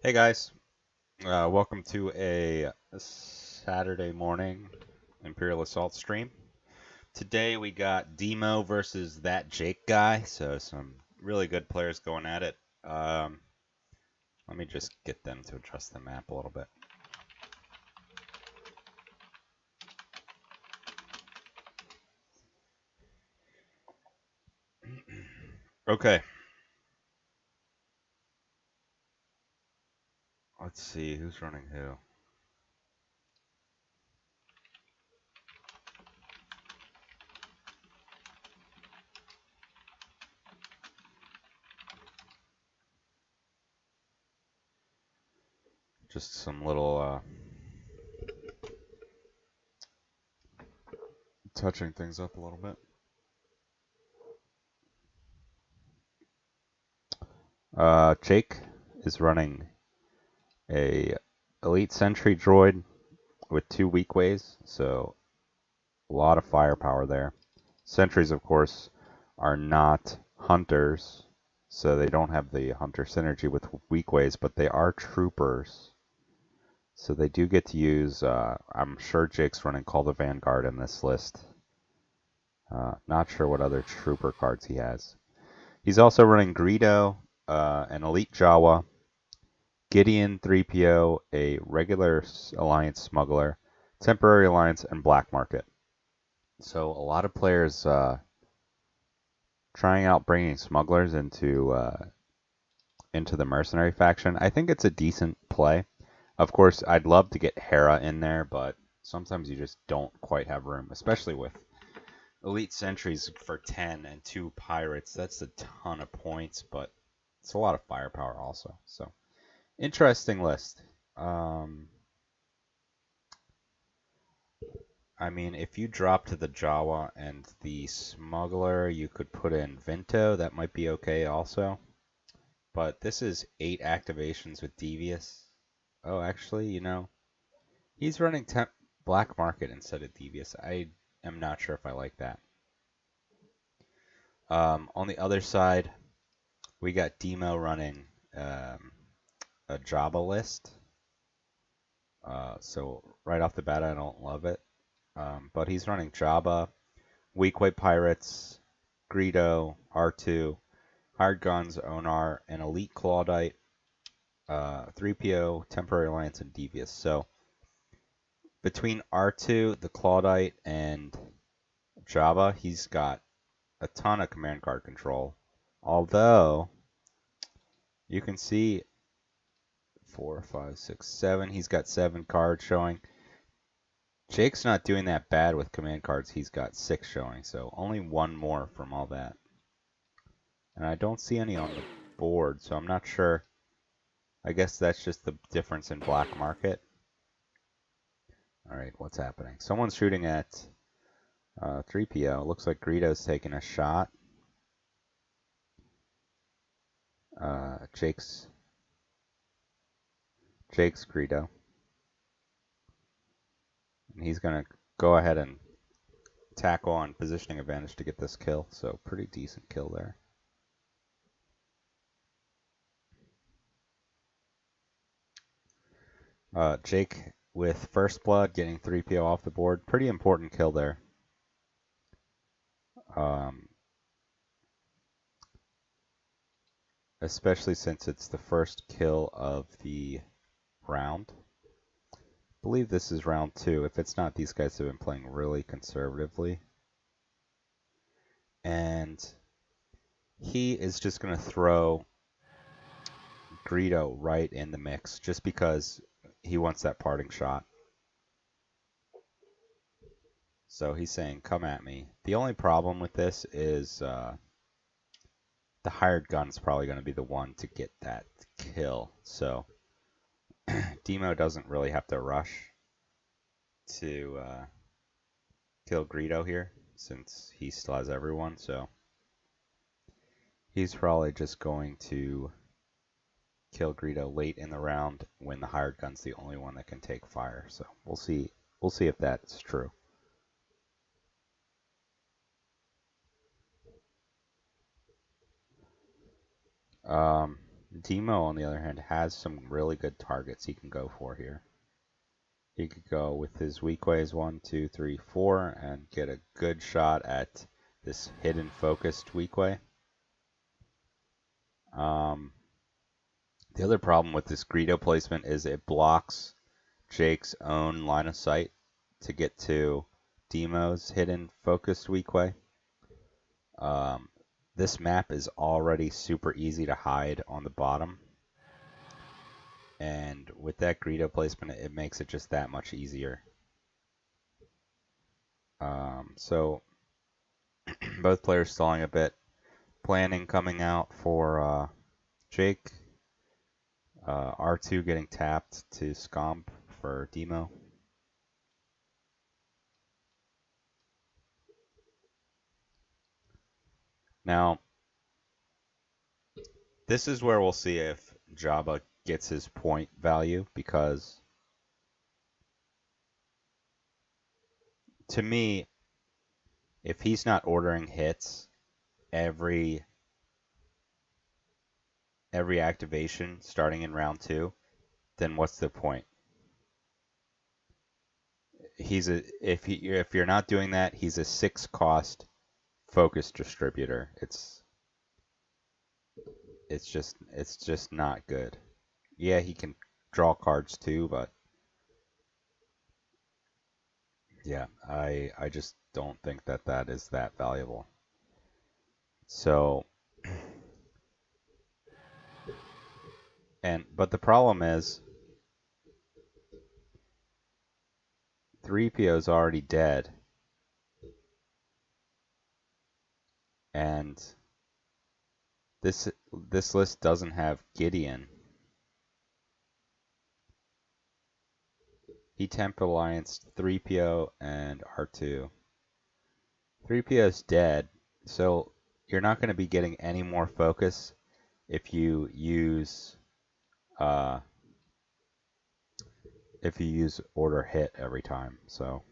Hey guys, welcome to a Saturday morning Imperial Assault stream. Today we got Demo versus that Jake guy, so some really good players going at it. Let me just get them to adjust the map a little bit. Okay, let's see who's running who. Just some little touching things up a little bit. Jake is running a elite sentry droid with 2 weak ways, so a lot of firepower there. Sentries, of course, are not hunters, so they don't have the hunter synergy with weak ways, but they are troopers. So they do get to use, I'm sure Jake's running Call the Vanguard in this list. Not sure what other trooper cards he has. He's also running Greedo, an Elite Jawa, Gideon 3PO, a regular Alliance Smuggler, Temporary Alliance, and Black Market. So a lot of players trying out bringing smugglers into the mercenary faction. I think it's a decent play. Of course, I'd love to get Hera in there, but sometimes you just don't quite have room, especially with elite sentries for 10 and 2 pirates. That's a ton of points, but it's a lot of firepower also. So, interesting list. I mean, if you drop to the Jawa and the smuggler, you could put in Vinto. That might be okay also. But this is 8 activations with Devious. Oh, actually, he's running Black Market instead of Devious. I am not sure if I like that. On the other side, we got Demo running a Jabba list. So right off the bat, I don't love it. But he's running Jabba, Weak Weight Pirates, Greedo, R2, Hired Guns, Onar, and Elite Claudite, 3PO, Temporary Alliance, and Devious. So between R2, the Claudite, and Jabba, he's got a ton of command card control. Although, you can see 4, 5, 6, 7. He's got 7 cards showing. Jake's not doing that bad with command cards. He's got 6 showing, so only 1 more from all that. And I don't see any on the board, so I'm not sure. I guess that's just the difference in black market. Alright, what's happening? Someone's shooting at 3PO. Looks like Greedo's taking a shot. Jake's Greedo. And he's going to go ahead and tackle on positioning advantage to get this kill. So pretty decent kill there. Jake with first blood getting 3PO off the board. Pretty important kill there. Especially since it's the first kill of the round. I believe this is round 2. If it's not, these guys have been playing really conservatively. And he is just going to throw Greedo right in the mix just because he wants that parting shot. So he's saying, come at me. The only problem with this is the hired gun's probably going to be the one to get that kill. So Demo doesn't really have to rush to kill Greedo here since he still has everyone. So he's probably just going to kill Greedo late in the round when the hired gun's the only one that can take fire. So we'll see. We'll see if that's true. Demo, on the other hand, has some really good targets he can go for here. He could go with his weak ways 1, 2, 3, 4 and get a good shot at this hidden focused weak way. The other problem with this Greedo placement is it blocks Jake's own line of sight to get to Demo's hidden focused weak way. This map is already super easy to hide on the bottom. And with that Greedo placement, it makes it just that much easier. So both players stalling a bit. Planning coming out for Jake. R2 getting tapped to Scomp for Demo. Now, this is where we'll see if Jabba gets his point value, because to me, if he's not ordering hits every activation starting in round 2, then what's the point? If you're not doing that, he's a 6 cost focus distributor. It's just not good. Yeah, he can draw cards too, but yeah, I just don't think that is that valuable. So, but the problem is 3PO is already dead, and this list doesn't have Gideon. He temp alliance 3PO and R2. 3PO is dead, so you're not going to be getting any more focus if you use order hit every time. So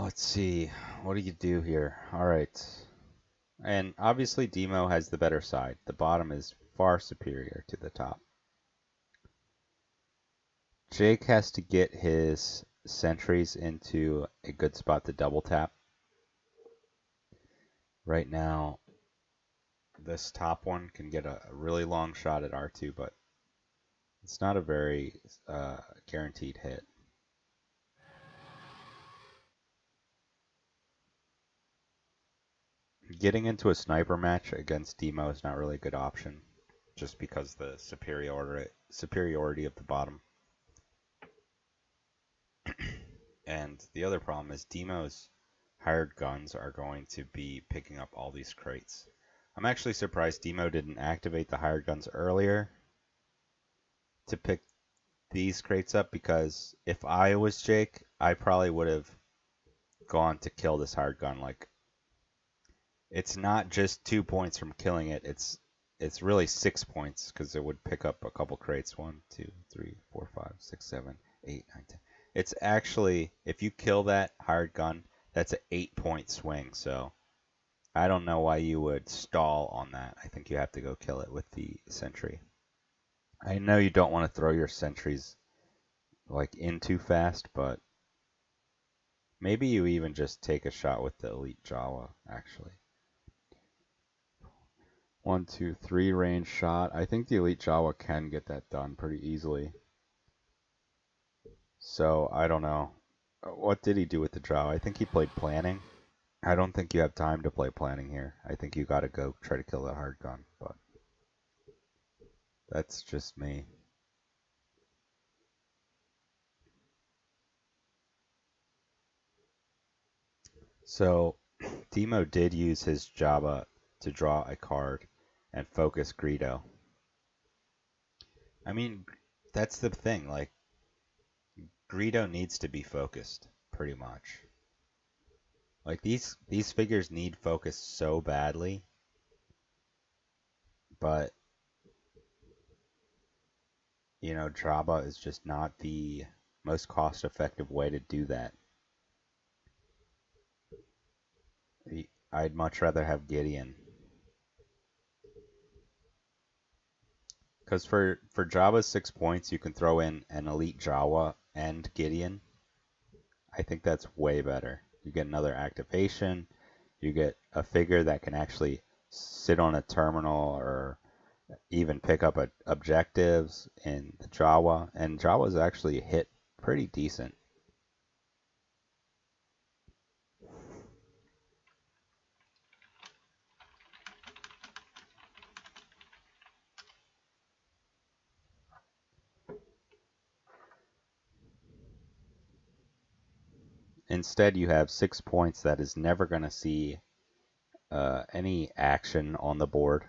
let's see. What do you do here? All right. And obviously Demo has the better side. The bottom is far superior to the top. Jake has to get his sentries into a good spot to double tap. Right now, this top one can get a really long shot at R2, but it's not a very guaranteed hit. Getting into a sniper match against Demo is not really a good option, just because the superiority of the bottom. And the other problem is Demo's hired guns are going to be picking up all these crates. I'm actually surprised Demo didn't activate the hired guns earlier to pick these crates up, because if I was Jake, I probably would have gone to kill this hired gun. Like, it's not just 2 points from killing it, it's really 6 points, because it would pick up a couple crates. 1, 2, 3, 4, 5, 6, 7, 8, 9, 10. It's actually, if you kill that hired gun, that's an 8-point swing. So I don't know why you would stall on that. I think you have to go kill it with the sentry. I know you don't want to throw your sentries like in too fast, but maybe you even just take a shot with the Elite Jawa, actually. 1, 2, 3 range shot. I think the Elite Jawa can get that done pretty easily. So I don't know. What did he do with the Jawa? I think he played planning. I don't think you have time to play planning here. I think you gotta go try to kill that hard gun, but that's just me. So Demo did use his Jabba to draw a card and focus Greedo. I mean, that's the thing, like, Greedo needs to be focused, pretty much. Like, these figures need focus so badly, but you know, Jabba is just not the most cost-effective way to do that. I'd much rather have Gideon. Because for Jabba's 6 points, you can throw in an Elite Jawa and Gideon. I think that's way better. You get another activation. You get a figure that can actually sit on a terminal or even pick up objectives in the Jawa. And Jawa's actually hit pretty decent. Instead, you have 6 points that is never going to see any action on the board.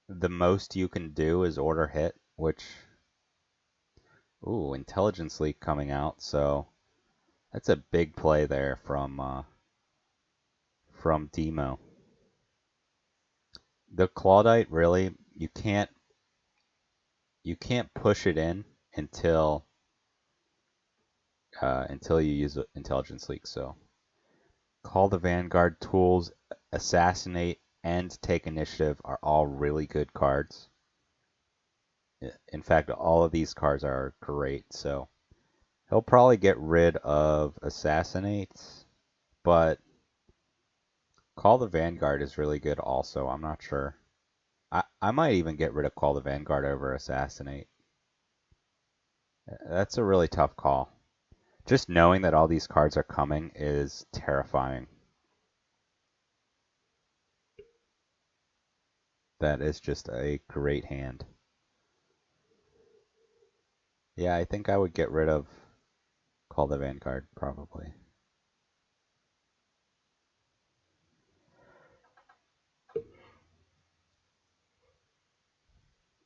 The most you can do is order hit, which, ooh, intelligence leak coming out, so that's a big play there from Demo. The Claudite, really, you can't push it in until you use intelligence leak. So call the Vanguard, tools, assassinate, and take initiative are all really good cards. In fact, all of these cards are great. So he'll probably get rid of assassinate, but call the Vanguard is really good also. I'm not sure. I might even get rid of call the Vanguard over assassinate. That's a really tough call. Just knowing that all these cards are coming is terrifying. That is just a great hand. Yeah, I think I would get rid of Call the Vanguard, probably.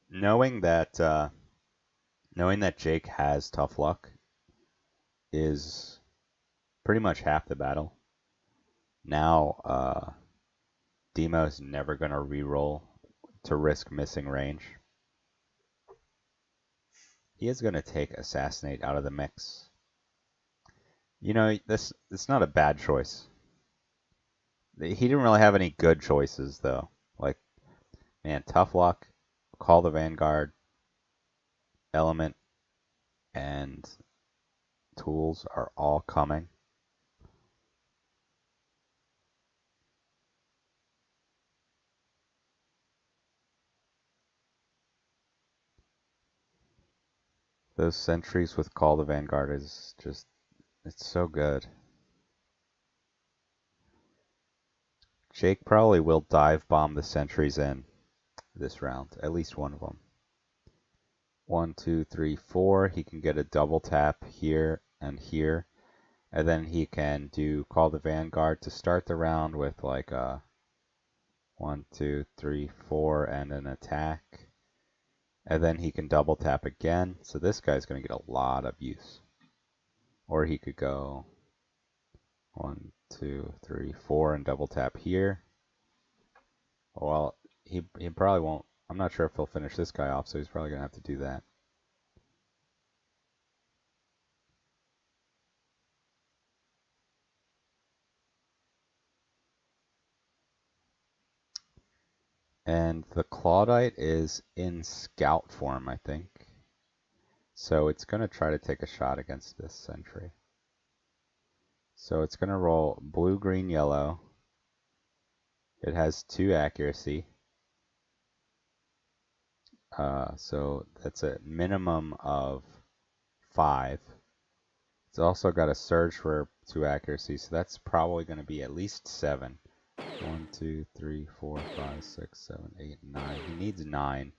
Knowing that Jake has tough luck is pretty much half the battle. Now, Demo's never going to reroll to risk missing range. He is going to take Assassinate out of the mix. You know, it's not a bad choice. He didn't really have any good choices, though. Like, man, Tough Luck, Call the Vanguard, Element, and Tools are all coming. Those sentries with Call the Vanguard is just, it's so good. Jake probably will dive bomb the sentries in this round, at least one of them. 1, 2, 3, 4. He can get a double tap here and here. And then he can do Call the Vanguard to start the round with like a 1, 2, 3, 4 and an attack. And then he can double tap again. So this guy's going to get a lot of use. Or he could go 1, 2, 3, 4 and double tap here. Well, he probably won't. I'm not sure if he'll finish this guy off, so he's probably going to have to do that. And the Claudite is in scout form, I think. So it's going to try to take a shot against this sentry. So it's going to roll blue, green, yellow. It has 2 accuracy. So that's a minimum of 5. It's also got a surge for 2 accuracy, so that's probably going to be at least 7. 1, 2, 3, 4, 5, 6, 7, 8, 9. He needs 9.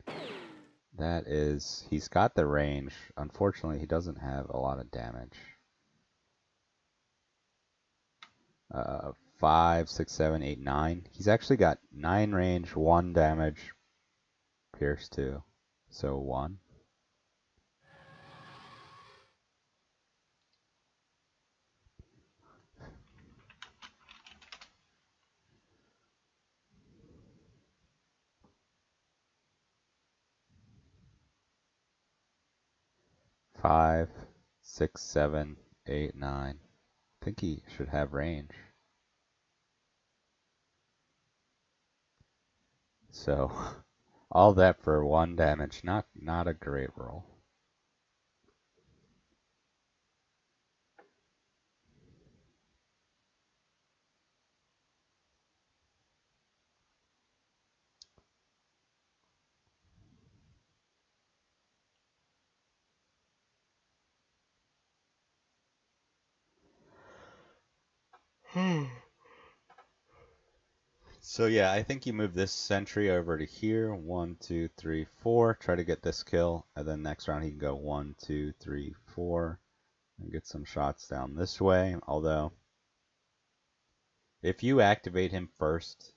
That is, he's got the range. Unfortunately, he doesn't have a lot of damage. 5, 6, 7, 8, 9. He's actually got 9 range, 1 damage, pierce 2. So 1. 5, 6, 7, 8, 9. I think he should have range. So, all that for 1 damage. Not a great roll. So yeah, I think you move this sentry over to here. 1, 2, 3, 4. Try to get this kill, and then next round he can go 1, 2, 3, 4, and get some shots down this way. Although, if you activate him first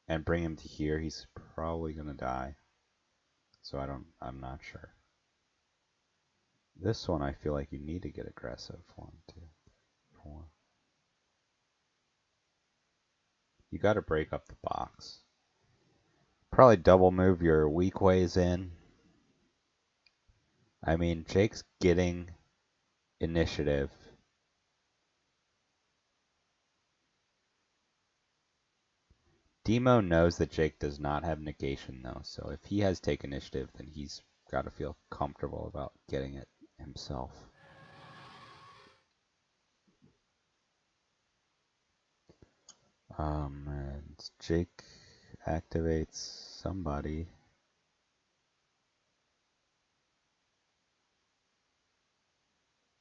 and bring him to here, he's probably gonna die. So I'm not sure. This one I feel like you need to get aggressive. 1, 2, 4. You got to break up the box. Probably double move your weak ways in. I mean, Jake's getting initiative. Demo knows that Jake does not have negation though, so if he has take initiative, then he's got to feel comfortable about getting it himself. And Jake activates somebody.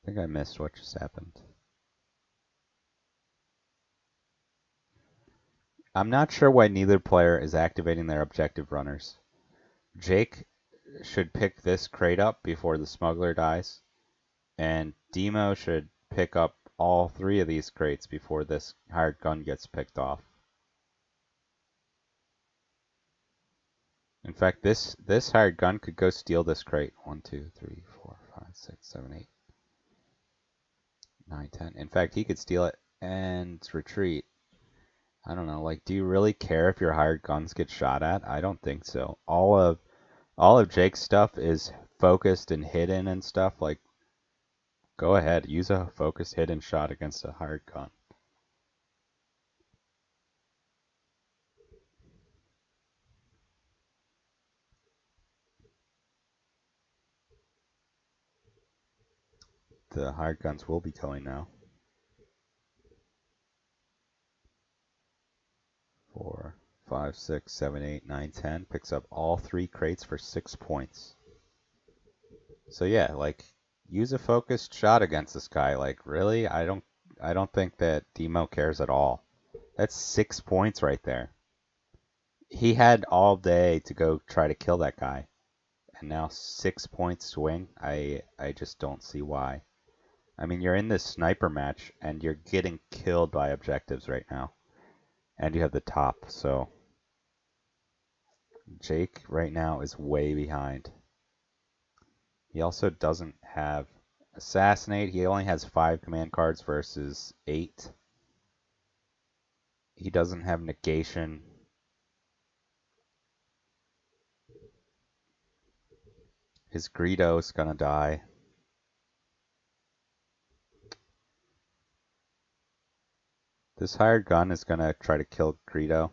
I think I missed what just happened. I'm not sure why neither player is activating their objective runners. Jake should pick this crate up before the smuggler dies, and Demo should pick up all 3 of these crates before this hired gun gets picked off. In fact, this hired gun could go steal this crate. 1, 2, 3, 4, 5, 6, 7, 8, 9, 10. In fact, he could steal it and retreat. I don't know. Like, do you really care if your hired guns get shot at? I don't think so. All of Jake's stuff is focused and hidden and stuff. Like, go ahead, use a focused hidden shot against a hired gun. The hired guns will be going now. 4, 5, 6, 7, 8, 9, 10. Picks up all 3 crates for 6 points. So yeah, like, use a focused shot against this guy. Like, really? I don't think that Demo cares at all. That's 6 points right there. He had all day to go try to kill that guy. And now 6 points swing. I just don't see why. I mean, you're in this sniper match, and you're getting killed by objectives right now. And you have the top, so... Jake right now is way behind. He also doesn't have Assassinate. He only has 5 command cards versus 8. He doesn't have Negation. His Greedo is gonna die. This hired gun is gonna try to kill Greedo.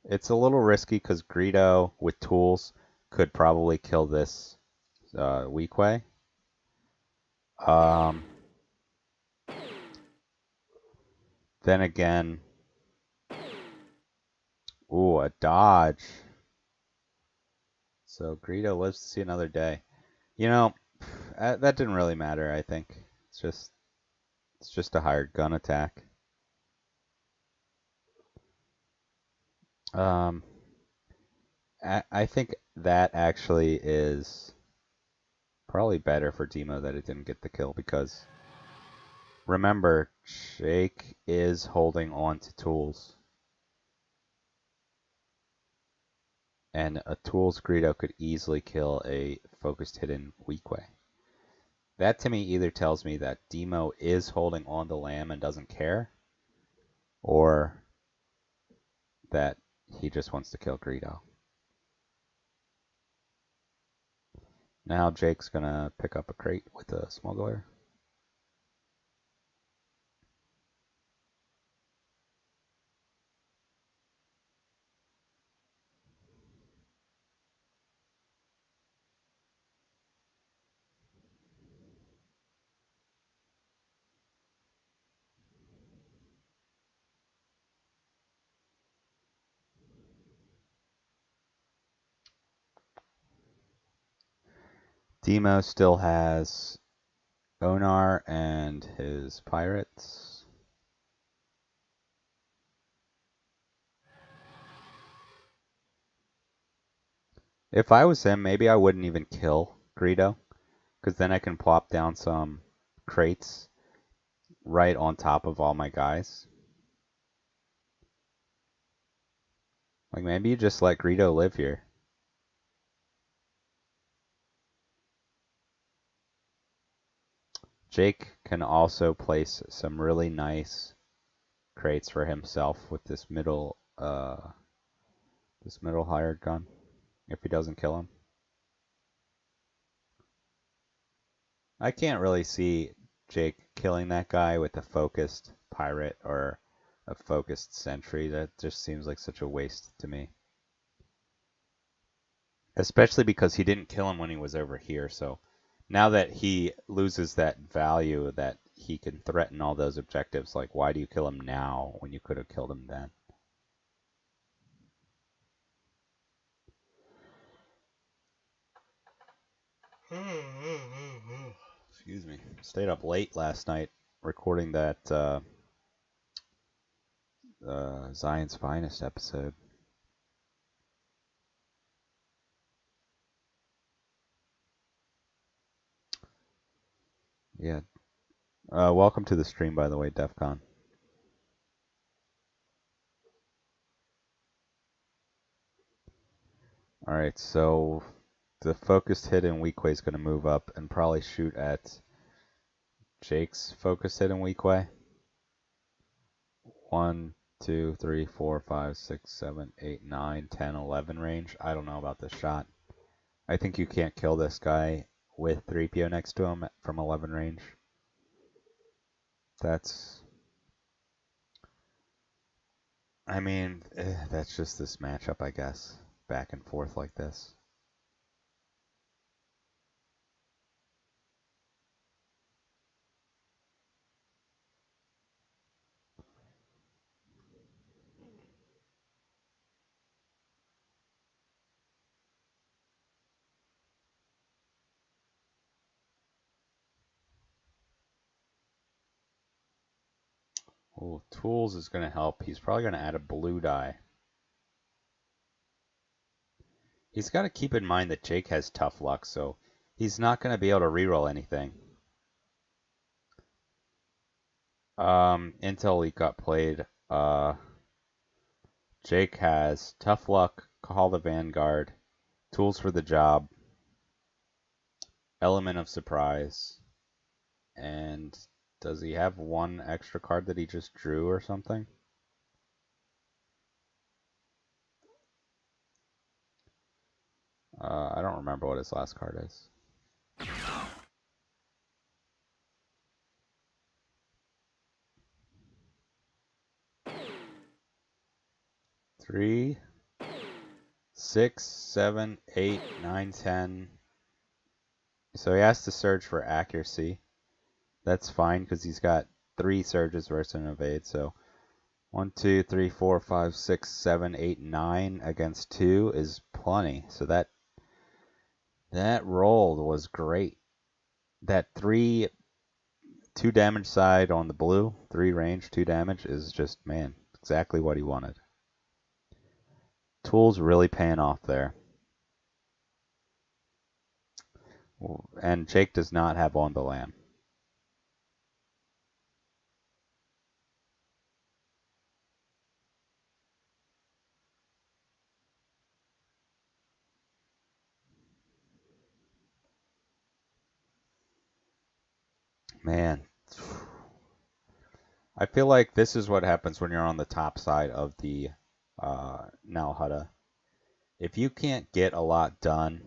It's a little risky because Greedo with tools could probably kill this weak way. Then again, ooh, a dodge. So Greedo lives to see another day. You know, that didn't really matter, I think. It's just a hired gun attack. I think that actually is probably better for Demo that it didn't get the kill because remember, Jake is holding on to tools. And a tools Greedo could easily kill a focused hidden weak way. That to me either tells me that Demo is holding on to Lamb and doesn't care, or that he just wants to kill Greedo. Now Jake's gonna pick up a crate with a smuggler. Demo still has Onar and his pirates. If I was him, maybe I wouldn't even kill Greedo, because then I can plop down some crates right on top of all my guys. Like, maybe you just let Greedo live here. Jake can also place some really nice crates for himself with this middle hired gun, if he doesn't kill him. I can't really see Jake killing that guy with a focused pirate or a focused sentry. That just seems like such a waste to me. Especially because he didn't kill him when he was over here, so now that he loses that value that he can threaten all those objectives, like, why do you kill him now when you could have killed him then? Excuse me. Stayed up late last night recording that Zion's Finest episode. Yeah. Welcome to the stream, by the way, DEFCON. Alright, so the focused hit in weak way is going to move up and probably shoot at Jake's focused hit in weak way. 1, 2, 3, 4, 5, 6, 7, 8, 9, 10, 11 range. I don't know about this shot. I think you can't kill this guy with 3PO next to him from 11 range. That's just this matchup, I guess. Back and forth like this. Oh, tools is going to help. He's probably going to add a blue die. He's got to keep in mind that Jake has tough luck, so he's not going to be able to reroll anything. Until he got played. Jake has tough luck, call the Vanguard, tools for the job, element of surprise, and does he have one extra card that he just drew or something? I don't remember what his last card is. Three, 6, 7, 8, 9, 10. So he has to surge for accuracy. That's fine because he's got 3 surges versus an evade. So 1, 2, 3, 4, 5, 6, 7, 8, 9 against 2 is plenty. So that roll was great. That 2 damage side on the blue, 3 range, 2 damage is just, man, exactly what he wanted. Tools really paying off there. And Jake does not have on the lamb. Man, I feel like this is what happens when you're on the top side of the Nalhutta. If you can't get a lot done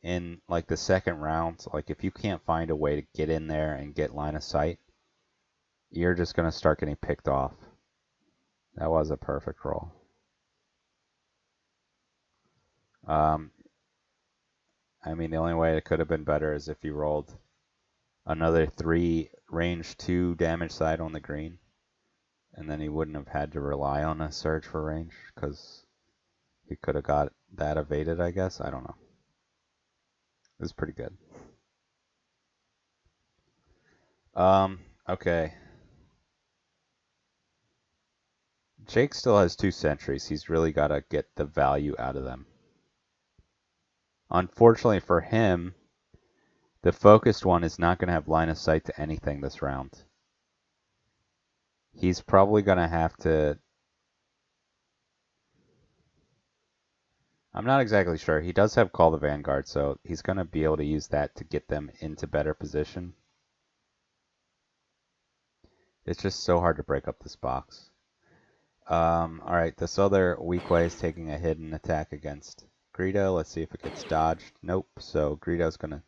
in like the second round, like if you can't find a way to get in there and get line of sight, you're just going to start getting picked off. That was a perfect roll. I mean, the only way it could have been better is if he rolled another 3 range 2 damage side on the green, and then he wouldn't have had to rely on a surge for range, because he could have got that evaded, I guess. I don't know. It was pretty good. Okay. Jake still has 2 sentries. He's really got to get the value out of them. Unfortunately for him, the focused one is not going to have line of sight to anything this round. He's probably going to have to... I'm not exactly sure. He does have Call the Vanguard, so he's going to be able to use that to get them into better position. It's just so hard to break up this box. Alright, this other weak way is taking a hidden attack against Greedo. Let's see if it gets dodged. Nope, so Greedo's going to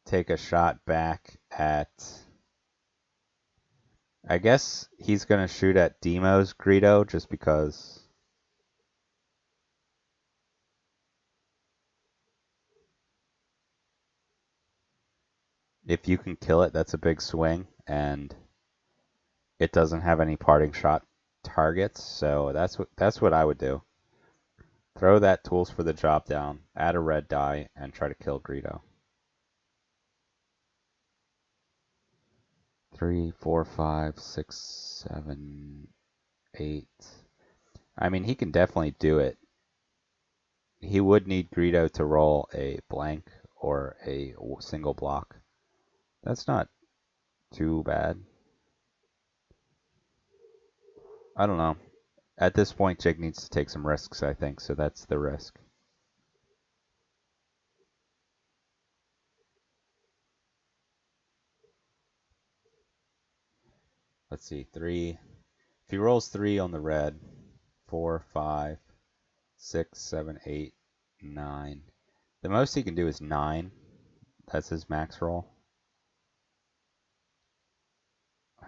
take a shot back at... I guess he's going to shoot at Demo's Greedo just because... if you can kill it, that's a big swing, and it doesn't have any parting shot targets, so that's what I would do. Throw that tools for the job down, add a red die, and try to kill Greedo. 3, 4, 5, 6, 7, 8. I mean, he can definitely do it. He would need Greedo to roll a blank or a single block. That's not too bad. I don't know. At this point, Jake needs to take some risks, I think, so that's the risk. Let's see, 3. If he rolls 3 on the red, 4, 5, 6, 7, 8, 9. The most he can do is 9. That's his max roll.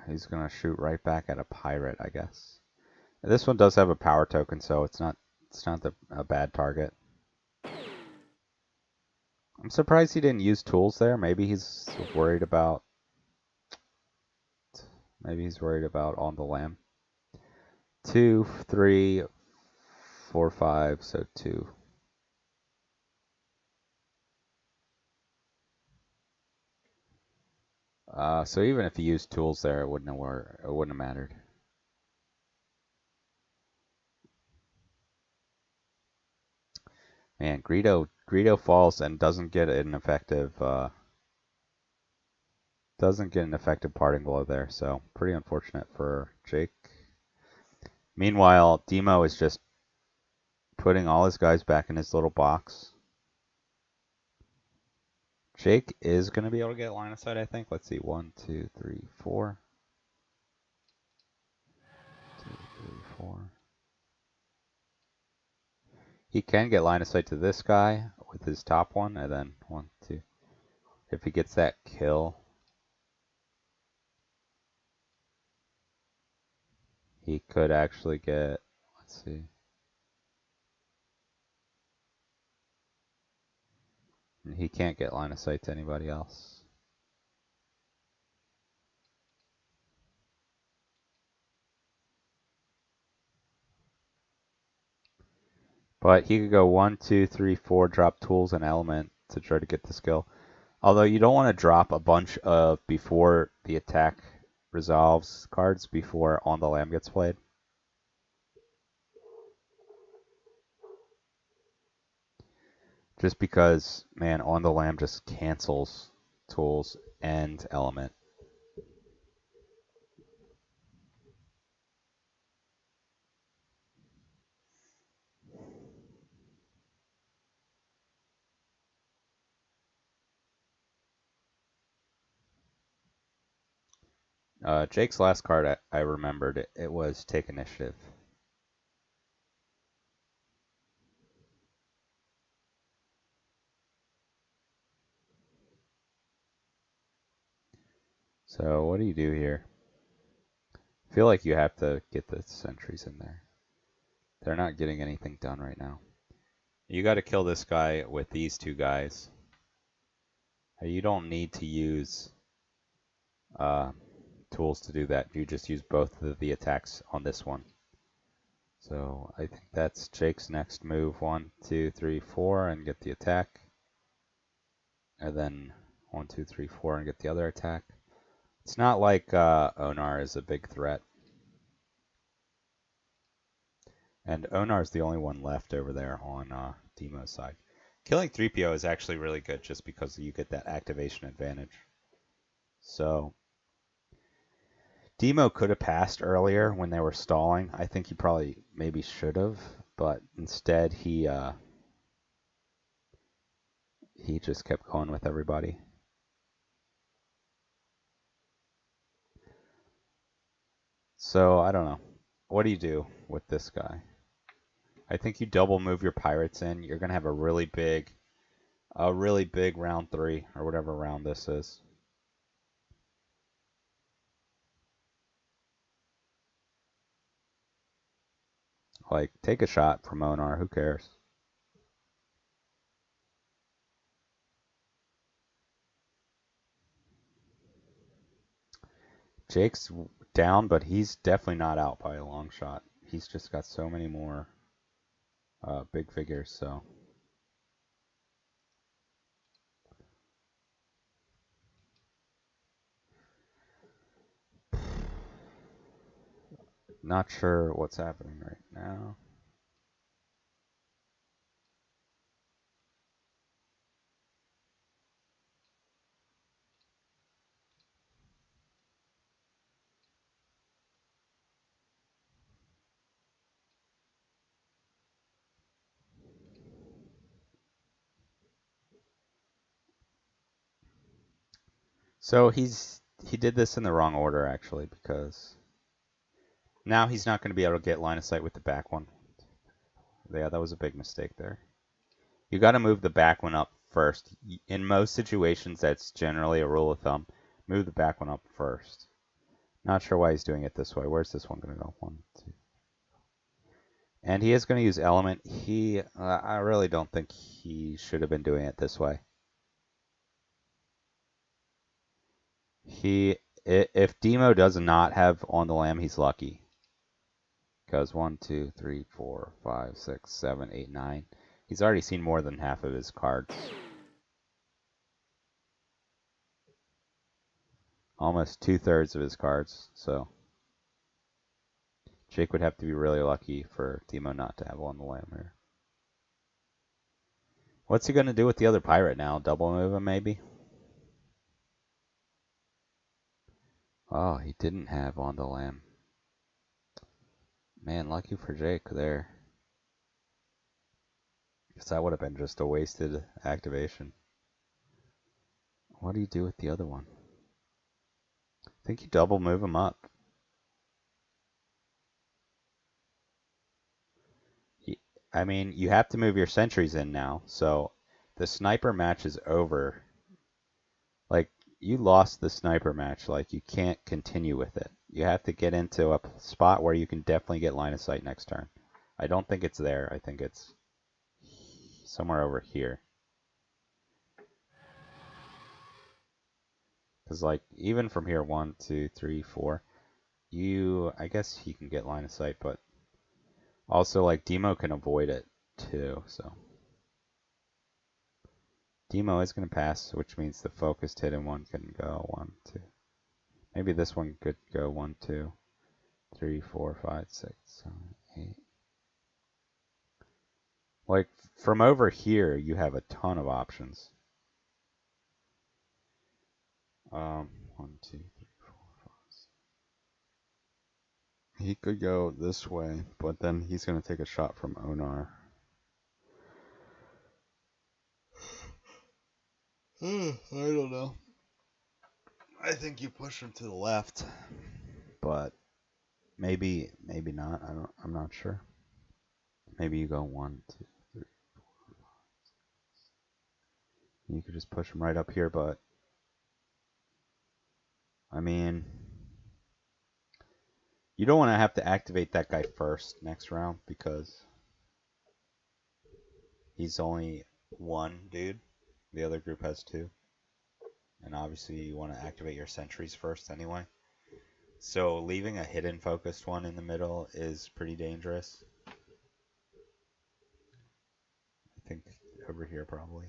He's going to shoot right back at a pirate, I guess. This one does have a power token, so it's not a bad target. I'm surprised he didn't use tools there. Maybe he's worried about on the lamb. 2, 3, 4, 5, so 2. So even if he used tools there, it wouldn't have mattered. Man, Greedo falls and doesn't get an effective parting blow there, so pretty unfortunate for Jake. Meanwhile, Demo is just putting all his guys back in his little box. Jake is going to be able to get line of sight, I think. Let's see, 1, 2, 3, 4. 2, 3, 4. He can get line of sight to this guy with his top one, and then 1, 2. If he gets that kill, he could actually get, let's see. He can't get line of sight to anybody else. But he could go 1, 2, 3, 4, drop tools and element to try to get the skill. Although you don't want to drop a bunch of before the attack resolves cards before On the Lamb gets played. Just because, man, On the Lamb just cancels tools and element. Jake's last card, I remembered, it was Take Initiative. So what do you do here? I feel like you have to get the sentries in there. They're not getting anything done right now. You got to kill this guy with these two guys. You don't need to use tools to do that. You just use both of the attacks on this one. So I think that's Jake's next move. 1, 2, 3, 4, and get the attack. And then 1, 2, 3, 4, and get the other attack. It's not like Onar is a big threat. And Onar's the only one left over there on Demo's side. Killing 3PO is actually really good just because you get that activation advantage. So Demo could have passed earlier when they were stalling. I think he probably maybe should have, but instead he just kept going with everybody. So I don't know. What do you do with this guy? I think you double move your pirates in. You're gonna have a really big round 3 or whatever round this is. Like, take a shot from Onar. Who cares? Jake's down, but he's definitely not out by a long shot. He's just got so many more big figures, so. Not sure what's happening right now. So he did this in the wrong order actually, because now he's not going to be able to get line of sight with the back one. Yeah, that was a big mistake there. You got to move the back one up first. In most situations, that's generally a rule of thumb. Move the back one up first. Not sure why he's doing it this way. Where's this one going to go? 1, 2. And he is going to use element. I really don't think he should have been doing it this way. If Demo does not have on the lam, he's lucky. Because 1, 2, 3, 4, 5, 6, 7, 8, 9. He's already seen more than half of his cards. Almost 2/3 of his cards. So Jake would have to be really lucky for Demo not to have on the lam here. What's he going to do with the other pirate now? Double move him maybe? Oh, he didn't have on the lam. Man, lucky for Jake there. Because that would have been just a wasted activation. What do you do with the other one? I think you double move him up. I mean, you have to move your sentries in now, so the sniper match is over. Like, you lost the sniper match. Like, you can't continue with it. You have to get into a spot where you can definitely get line of sight next turn. I don't think it's there. I think it's somewhere over here. Because, like, even from here, 1, 2, 3, 4, I guess he can get line of sight, but also, like, Demo can avoid it, too, so. Demo is going to pass, which means the focused hidden one can go 1, 2. Maybe this one could go 1, 2, 3, 4, 5, 6, 7, 8. Like, from over here, you have a ton of options. 1, 2, 3, 4, 5, 6. He could go this way, but then he's going to take a shot from Onar. I don't know. I think you push him to the left, but maybe not. I'm not sure. Maybe you go 1, 2, 3, 4, 5, 6. You could just push him right up here, but I I mean, you don't want to have to activate that guy first next round because he's only one dude. The other group has two. And obviously you want to activate your sentries first anyway. So leaving a hidden focused one in the middle is pretty dangerous. I think over here probably.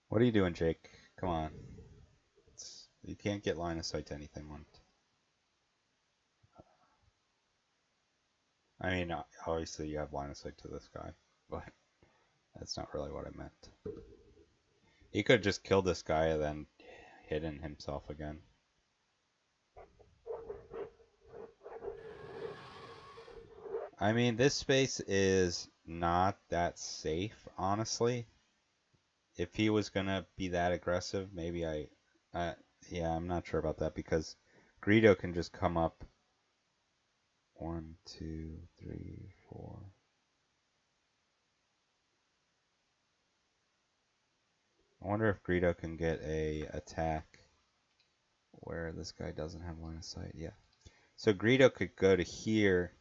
What are you doing, Jake? Come on. You can't get line of sight to anything. I mean, obviously you have line of sight to this guy, but that's not really what I meant. He could just kill this guy and then hidden himself again. I mean, this space is not that safe, honestly. If he was gonna be that aggressive, maybe yeah, I'm not sure about that because Greedo can just come up 1, 2, 3, 4. I wonder if Greedo can get a attack where this guy doesn't have line of sight. Yeah. So Greedo could go to here,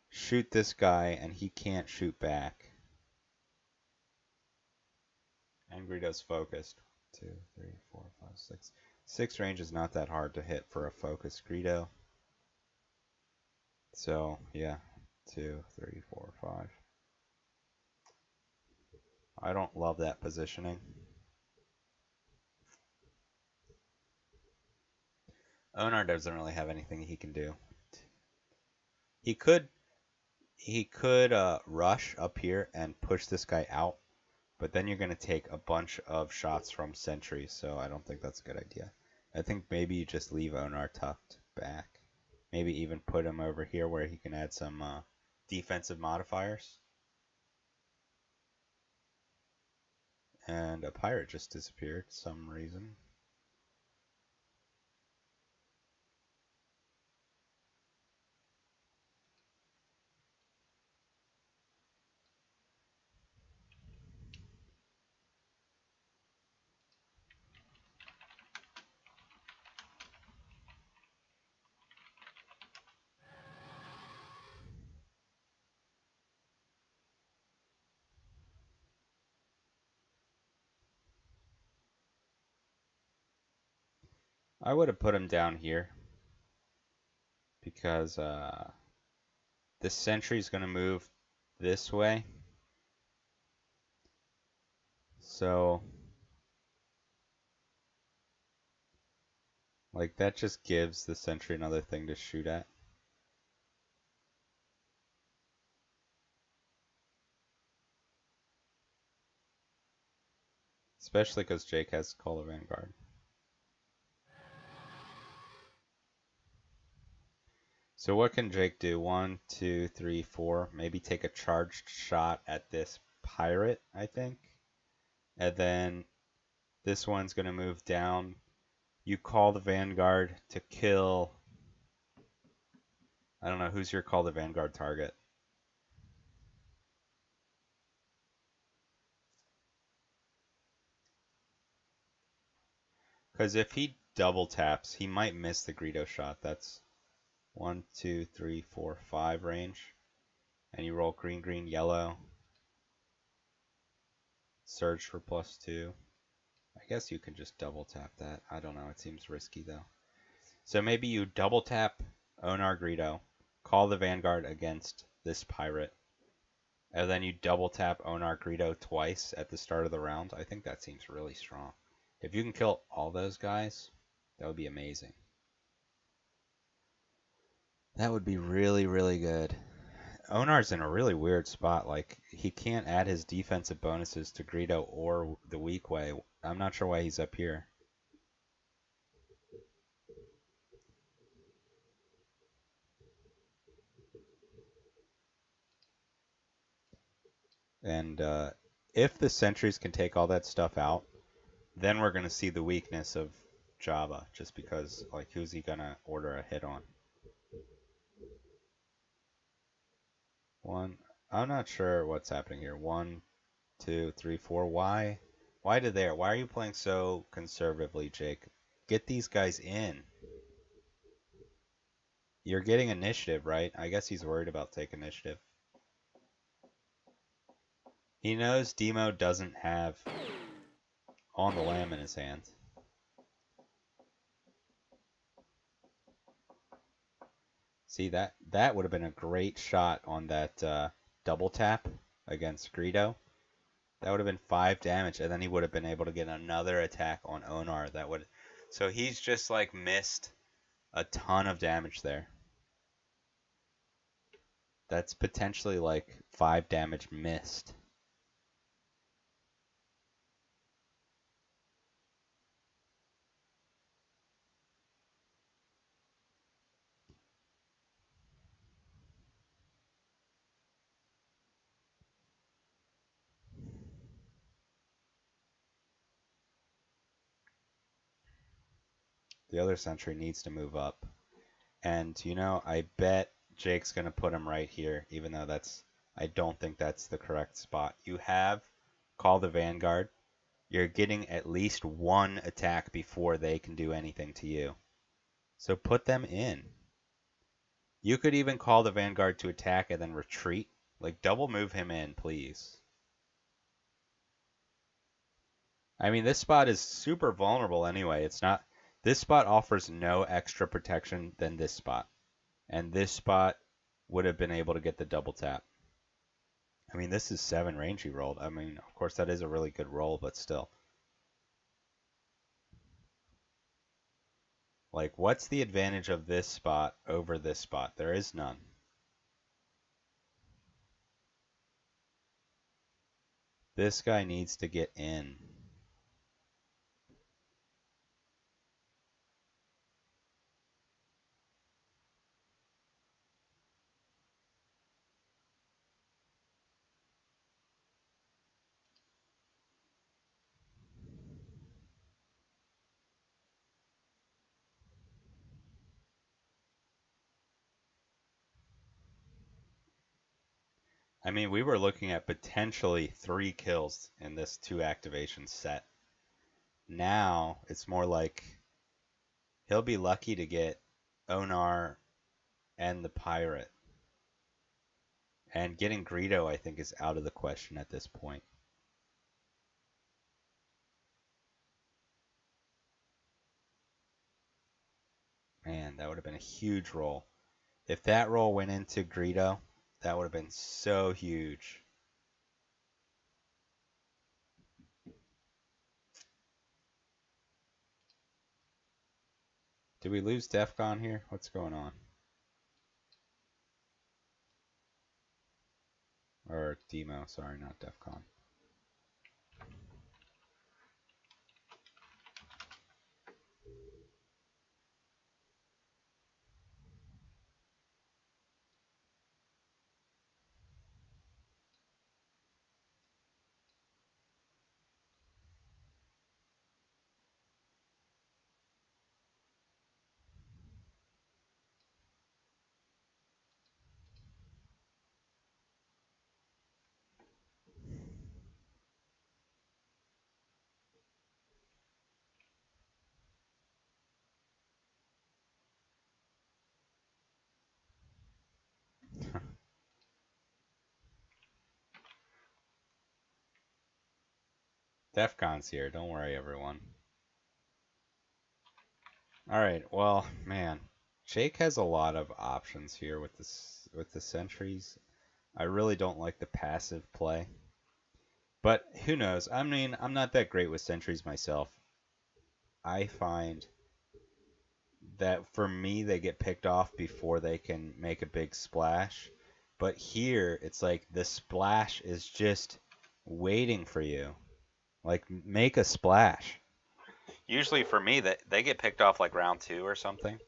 shoot this guy, and he can't shoot back. And Greedo's focused. 2, 3, 4, 5, 6. 6 range is not that hard to hit for a focused Greedo. So, yeah. 2, 3, 4, 5. I don't love that positioning. Onar doesn't really have anything he can do. He could rush up here and push this guy out, but then you're going to take a bunch of shots from sentries, so I don't think that's a good idea. I think maybe you just leave Onar tucked back. Maybe even put him over here where he can add some defensive modifiers. And a pirate just disappeared for some reason. I would have put him down here because this sentry is going to move this way. So, like, that just gives the sentry another thing to shoot at. Especially because Jake has Call of Vanguard. So what can Jake do? 1, 2, 3, 4. Maybe take a charged shot at this pirate, I think. And then this one's going to move down. You call the Vanguard to kill... I don't know, who's your Call the Vanguard target? Because if he double taps, he might miss the Greedo shot. That's 1, 2, 3, 4, 5 range. And you roll green, green, yellow. Surge for +2. I guess you can just double tap that. I don't know. It seems risky though. So maybe you double tap Onar Greedo, call the Vanguard against this pirate, and then you double tap Onar Greedo twice at the start of the round. I think that seems really strong. If you can kill all those guys, that would be amazing. That would be really, really good. Onar's in a really weird spot. Like, he can't add his defensive bonuses to Greedo or the weak way. I'm not sure why he's up here. And if the sentries can take all that stuff out, then we're going to see the weakness of Java, just because, like, who's he going to order a hit on? One, I'm not sure what's happening here. 1, 2, 3, 4. Why? Why to there? Why are you playing so conservatively, Jake? Get these guys in. You're getting initiative, right? I guess he's worried about taking initiative. He knows Demo doesn't have On the Lamb in his hand. See, that would have been a great shot on that double tap against Greedo. That would have been 5 damage, and then he would have been able to get another attack on Onar. That would, so he's just like missed a ton of damage there. That's potentially like 5 damage missed. The other sentry needs to move up. And, you know, I bet Jake's going to put him right here, even though I don't think that's the correct spot. You have Call the Vanguard. You're getting at least one attack before they can do anything to you. So put them in. You could even call the Vanguard to attack and then retreat. Like, double move him in, please. I mean, this spot is super vulnerable anyway. It's not... This spot offers no extra protection than this spot. And this spot would have been able to get the double tap. I mean, this is 7 range he rolled. I mean, of course, that is a really good roll, but still. Like, what's the advantage of this spot over this spot? There is none. This guy needs to get in. I mean, we were looking at potentially 3 kills in this 2 activation set. Now, it's more like he'll be lucky to get Onar and the Pirate. And getting Greedo, I think, is out of the question at this point. Man, that would have been a huge roll. If that roll went into Greedo, that would have been so huge. Did we lose Defcon here? What's going on? Or Demo, sorry, not Defcon. DEFCON's here. Don't worry, everyone. All right. Well, man, Jake has a lot of options here with the sentries. I really don't like the passive play, but who knows? I mean, I'm not that great with sentries myself. I find that for me, they get picked off before they can make a big splash. But here, it's like the splash is just waiting for you. Like, make a splash. Usually for me, that they get picked off like round 2 or something.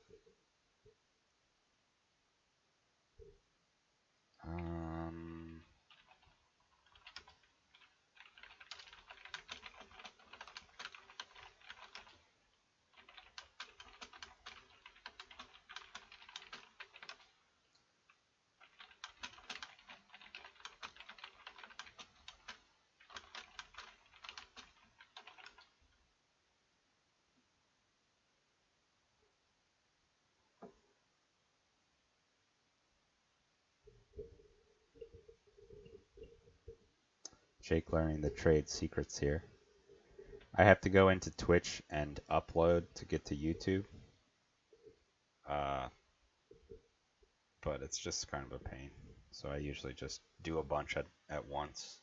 Jake learning the trade secrets here. I have to go into Twitch and upload to get to YouTube. But it's just kind of a pain. So I usually just do a bunch at once.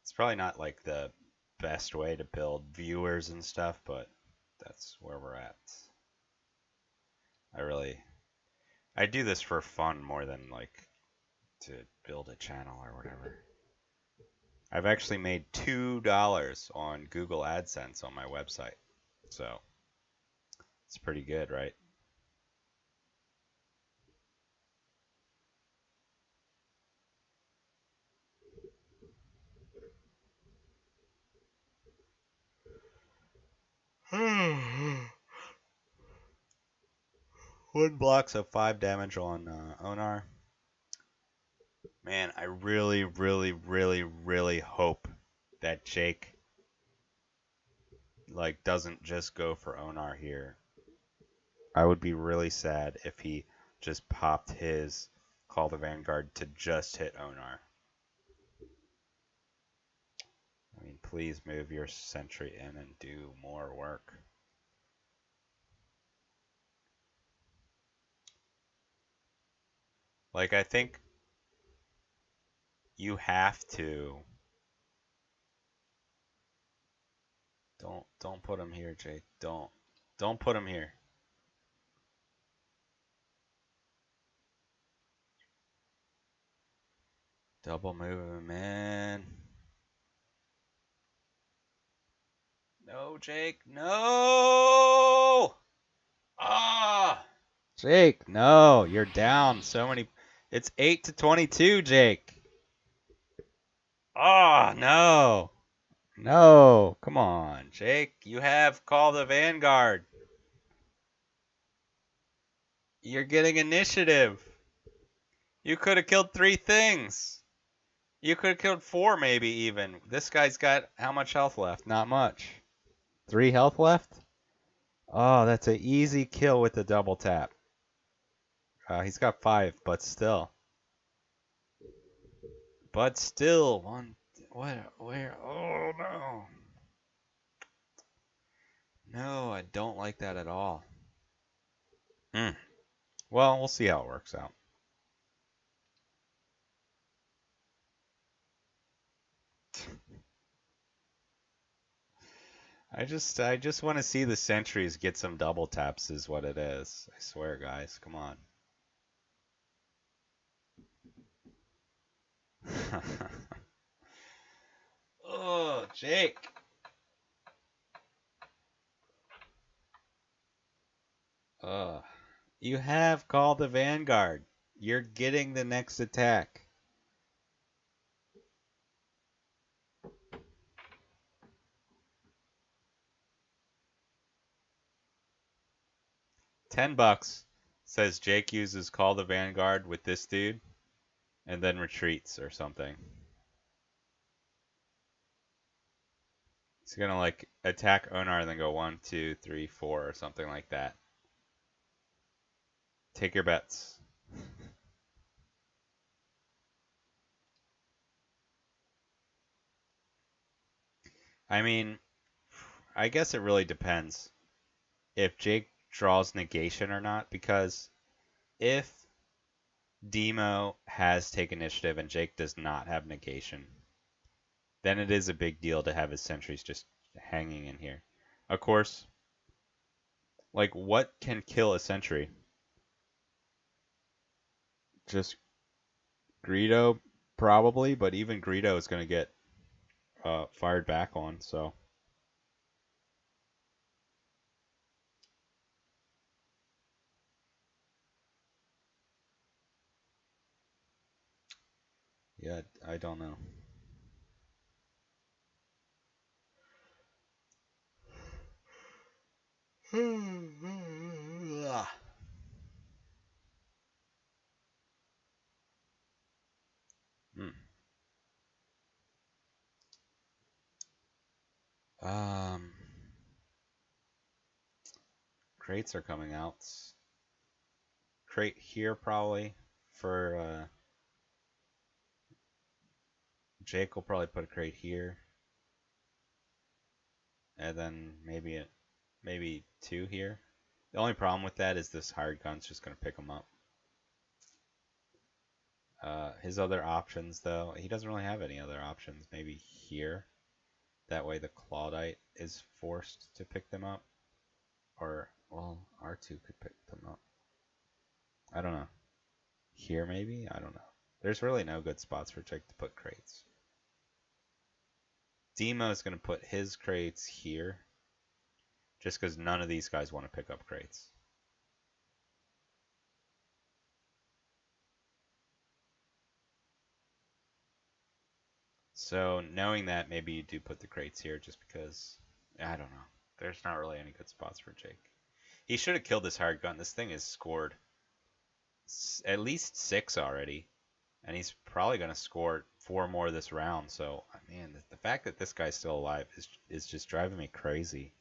It's probably not like the best way to build viewers and stuff, but that's where we're at. I do this for fun more than like to build a channel or whatever. I've actually made $2 on Google AdSense on my website. So it's pretty good, right? One block, so 5 damage on Onar. Man, I really, really, really, really hope that Jake like doesn't just go for Onar here. I would be really sad if he just popped his Call the Vanguard to just hit Onar. I mean, please move your sentry in and do more work. Like, I think you have to. Don't put him here, Jake. Don't put him here. Double move him in. No, Jake. No! Ah! Jake, no. You're down so many. It's 8 to 22, Jake. Oh, no. No. Come on, Jake. You have Call the Vanguard. You're getting initiative. You could have killed 3 things. You could have killed 4 maybe even. This guy's got how much health left? Not much. 3 health left? Oh, that's an easy kill with the double tap. He's got 5, but still. But still, where? Oh, no. No, I don't like that at all. Well, we'll see how it works out. I just want to see the sentries get some double taps is what it is. I swear, guys. Come on. Oh, Jake. You have called the Vanguard. You're getting the next attack. $10 says Jake uses Call the Vanguard with this dude and then retreats or something. He's gonna like attack Onar and then go 1, 2, 3, 4 or something like that. Take your bets. I mean, I guess it really depends if Jake draws negation or not, because if Demo has take initiative and Jake does not have negation, then it is a big deal to have his sentries just hanging in here. Of course, like what can kill a sentry? Just Greedo, probably, but even Greedo is going to get fired back on, so. Yeah, I don't know. Hmm. Um, Crates are coming out. Crate here probably for Jake will probably put a crate here, and then maybe two here. The only problem with that is this hired gun's just gonna pick him up. His other options though, he doesn't really have any other options. Maybe here. That way the Claudite is forced to pick them up. Or, well, R2 could pick them up. I don't know. Here maybe? I don't know. There's really no good spots for Jake to put crates. Demo's going to put his crates here. Just because none of these guys want to pick up crates. So knowing that, maybe you do put the crates here just because, I don't know. There's not really any good spots for Jake. He should have killed this hard gun. This thing is scored at least 6 already. And he's probably going to score 4 more this round. So, man, the fact that this guy's still alive is just driving me crazy.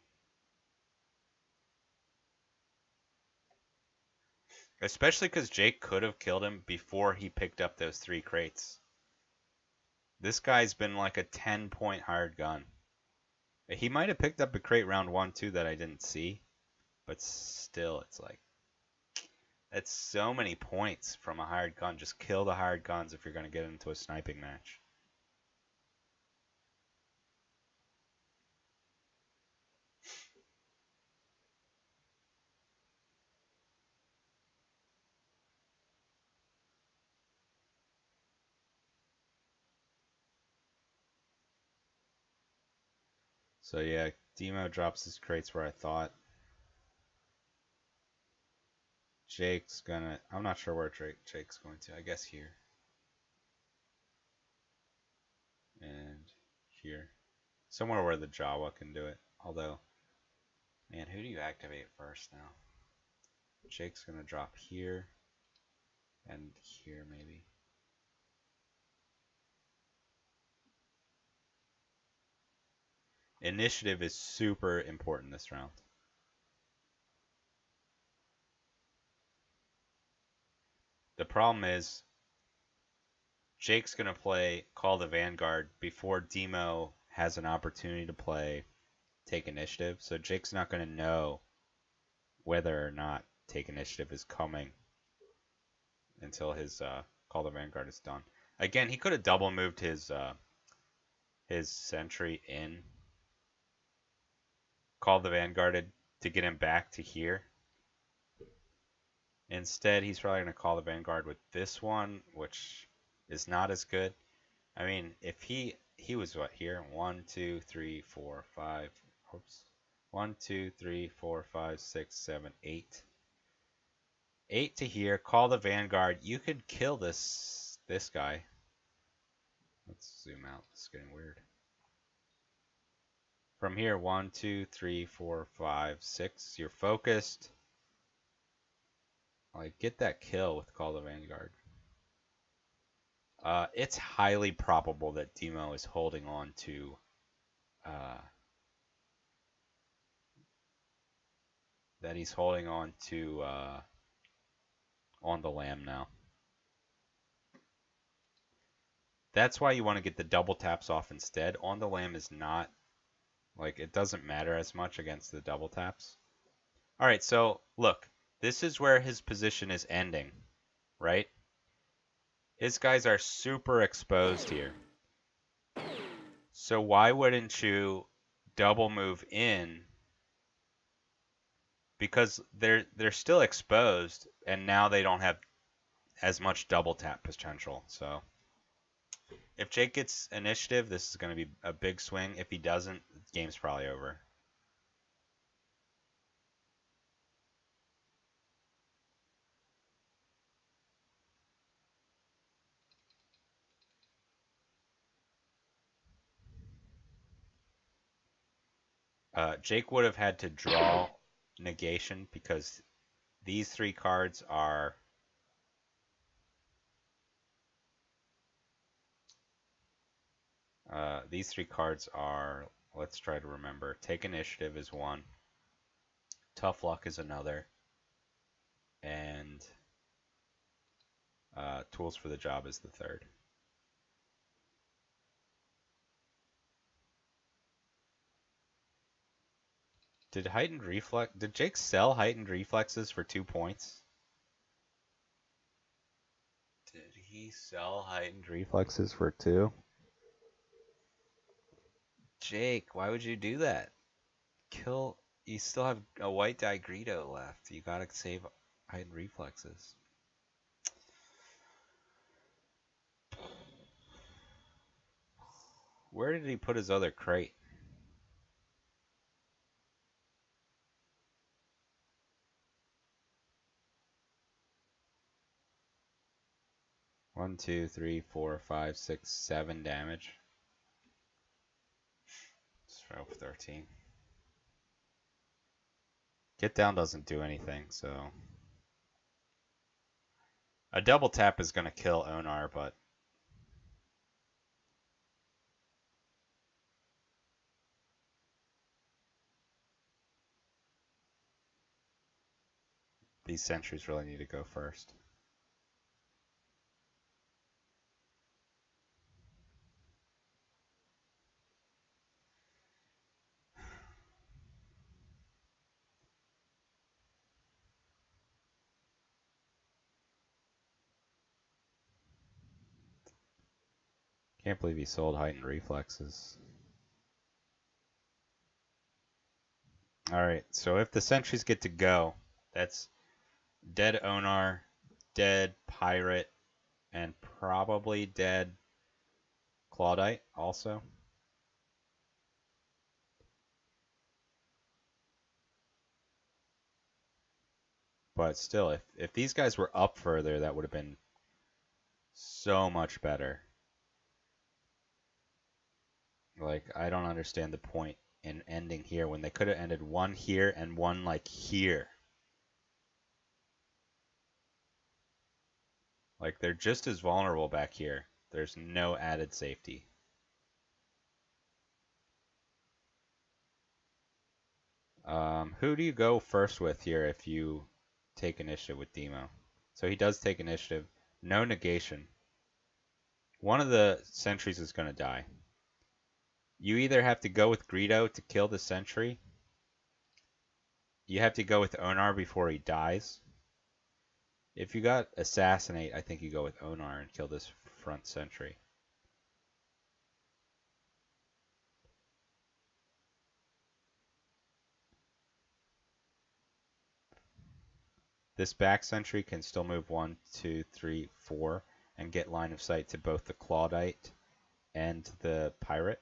Especially because Jake could have killed him before he picked up those 3 crates. This guy's been like a 10-point hired gun. He might have picked up a crate round 1 too that I didn't see. But still, it's like, that's so many points from a hired gun. Just kill the hired guns if you're going to get into a sniping match. So yeah, Demo drops his crates where I thought. Jake's gonna. I'm not sure where Jake's going to. I guess here. And here. Somewhere where the Jawa can do it. Although, man, who do you activate first now? Jake's gonna drop here. And here, maybe. Initiative is super important this round. The problem is, Jake's going to play Call the Vanguard before Demo has an opportunity to play Take Initiative. So Jake's not going to know whether or not Take Initiative is coming until his Call the Vanguard is done. Again, he could have double moved his sentry in, Call the Vanguard to get him back to here. Instead, he's probably going to call the Vanguard with this one, which is not as good. I mean, if he was what here? 1, 2, 3, 4, 5. Oops. 1, 2, 3, 4, 5, 6, 7, 8. 8 to here. Call the Vanguard. You could kill this guy. Let's zoom out. It's getting weird. From here, 1, 2, 3, 4, 5, 6. You're focused. Like, get that kill with Call the Vanguard. It's highly probable that Demo is holding on to on the lamb now. That's why you want to get the double taps off instead. On the lamb is not Like, it doesn't matter as much against the double taps. All right, so look, this is where his position is ending, right? His guys are super exposed here. So why wouldn't you double move in? Because they're still exposed, and now they don't have as much double tap potential. So if Jake gets initiative, this is going to be a big swing. If he doesn't, the game's probably over. Jake would have had to draw negation because these three cards are let's try to remember. Take initiative is one, tough luck is another, and tools for the job is the third. Did Jake sell heightened reflexes for 2 points? Did he sell heightened reflexes for 2? Jake, why would you do that? You still have a white die Greedo left. You gotta save heightened reflexes. Where did he put his other crate? One, two, three, 4, 5, 6, 7 damage. Just roll 13. Get down doesn't do anything, so a double tap is gonna kill Onar, but these sentries really need to go first. Can't believe he sold heightened reflexes. Alright, so if the sentries get to go, that's dead Onar, dead Pirate, and probably dead Claudite also. But still, if these guys were up further, that would have been so much better. Like, I don't understand the point in ending here when they could have ended one here and one, like, here. Like, they're just as vulnerable back here. There's no added safety. Who do you go first with here if you take initiative with Demo? So he does take initiative. No negation. One of the sentries is going to die. You either have to go with Greedo to kill the sentry. You have to go with Onar before he dies. If you got Assassinate, I think you go with Onar and kill this front sentry. This back sentry can still move 1, 2, 3, 4 and get line of sight to both the Claudite and the Pirate.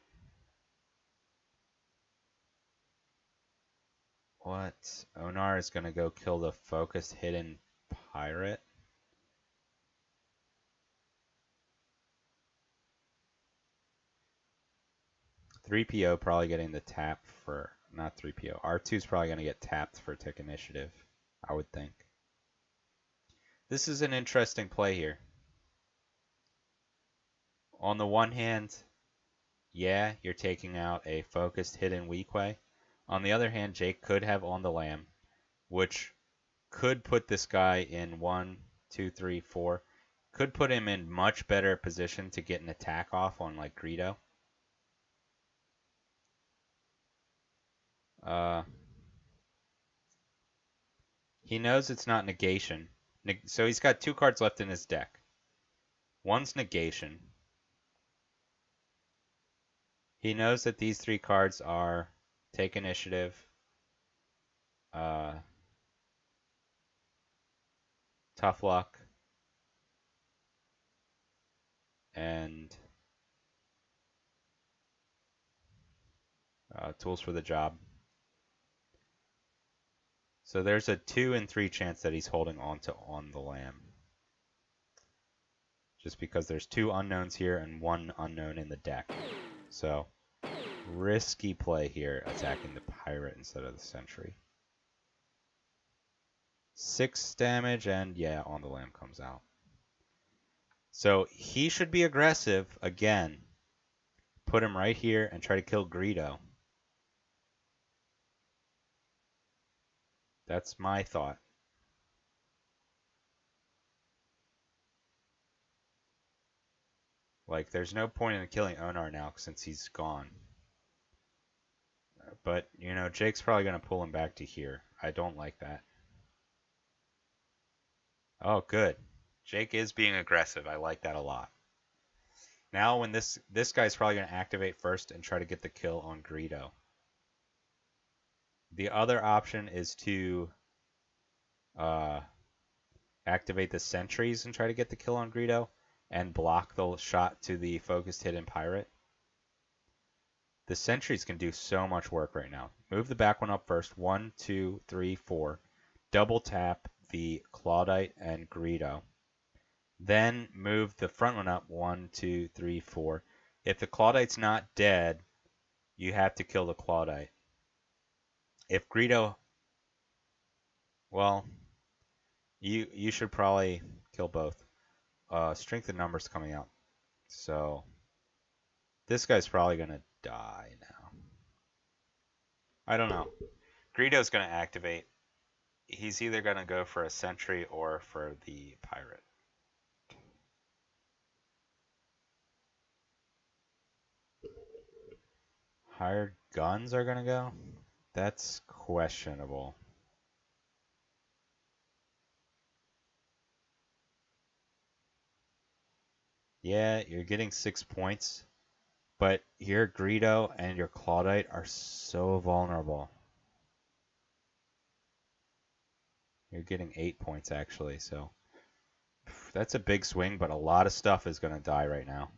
What? Onar is going to go kill the focused hidden Pirate? .3PO probably getting the tap for... Not 3PO. R2 is probably going to get tapped for tick initiative, I would think. This is an interesting play here. On the one hand, yeah, you're taking out a focused hidden weak way. On the other hand, Jake could have on the lamb, which could put this guy in 1, 2, 3, 4. Could put him in much better position to get an attack off on like Greedo. Uh, he knows it's not negation. So he's got 2 cards left in his deck. One's negation. He knows that these 3 cards are take initiative, uh, tough luck, and tools for the job. So there's a 2 in 3 chance that he's holding on to On the Lam. Just because there's 2 unknowns here and 1 unknown in the deck. So, risky play here, attacking the pirate instead of the sentry. 6 damage, and yeah, On the Lam comes out. So he should be aggressive again. Put him right here and try to kill Greedo. That's my thought. Like, there's no point in killing Onar now since he's gone. But, you know, Jake's probably going to pull him back to here. I don't like that. Oh, good. Jake is being aggressive. I like that a lot. Now when this guy's probably going to activate first and try to get the kill on Greedo. The other option is to activate the sentries and try to get the kill on Greedo and block the shot to the focused hidden pirate. The sentries can do so much work right now. Move the back one up first. 1, 2, 3, 4. Double tap the Claudite and Greedo. Then move the front one up. 1, 2, 3, 4. If the Claudite's not dead, you have to kill the Claudite. If Greedo, well, you should probably kill both. Strength in numbers coming out. So this guy's probably gonna die now. I don't know. Greedo's gonna activate. He's either gonna go for a sentry or for the pirate. Hired guns are gonna go? That's questionable. Yeah, you're getting 6 points, but your Greedo and your Claudite are so vulnerable. You're getting 8 points actually, so that's a big swing, but a lot of stuff is gonna die right now.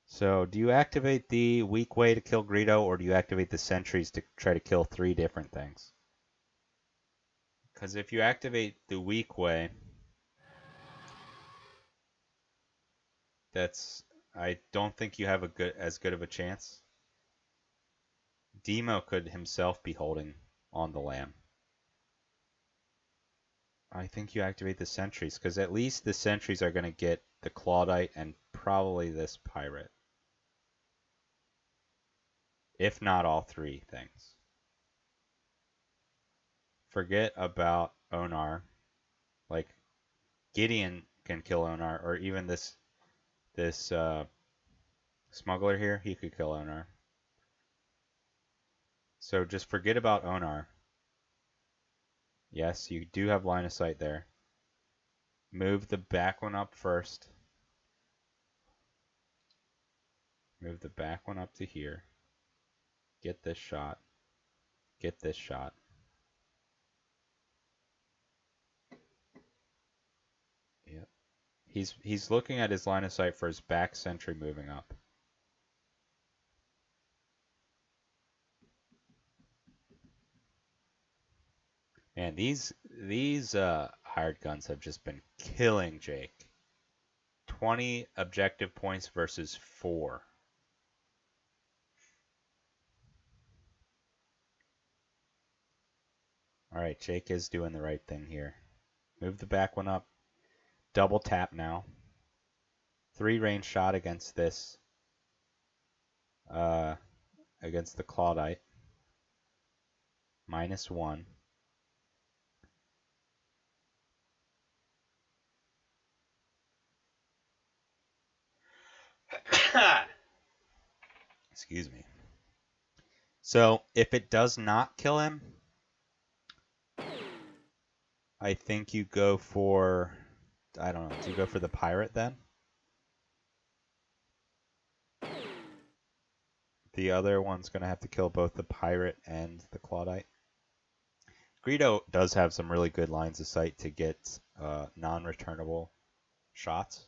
So, do you activate the weak way to kill Greedo, or do you activate the sentries to try to kill 3 different things? Because if you activate the weak way, I don't think you have as good of a chance. Demo could himself be holding On the Lam. I think you activate the sentries, because at least the sentries are going to get the Claudite and probably this pirate. If not all 3 things. Forget about Onar. Like, Gideon can kill Onar, or even this smuggler here, he could kill Onar. So just forget about Onar. Yes, you do have line of sight there. Move the back one up first. Move the back one up to here. Get this shot. Get this shot. Yep. He's looking at his line of sight for his back sentry moving up. And these hired guns have just been killing Jake. 20 objective points versus 4. Alright, Jake is doing the right thing here. Move the back one up. Double tap now. 3 range shot against this. Against the Claudite. -1. Excuse me. So if it does not kill him, I think you go for, I don't know, do you go for the pirate then? The other one's going to have to kill both the pirate and the Claudite. Greedo does have some really good lines of sight to get non-returnable shots.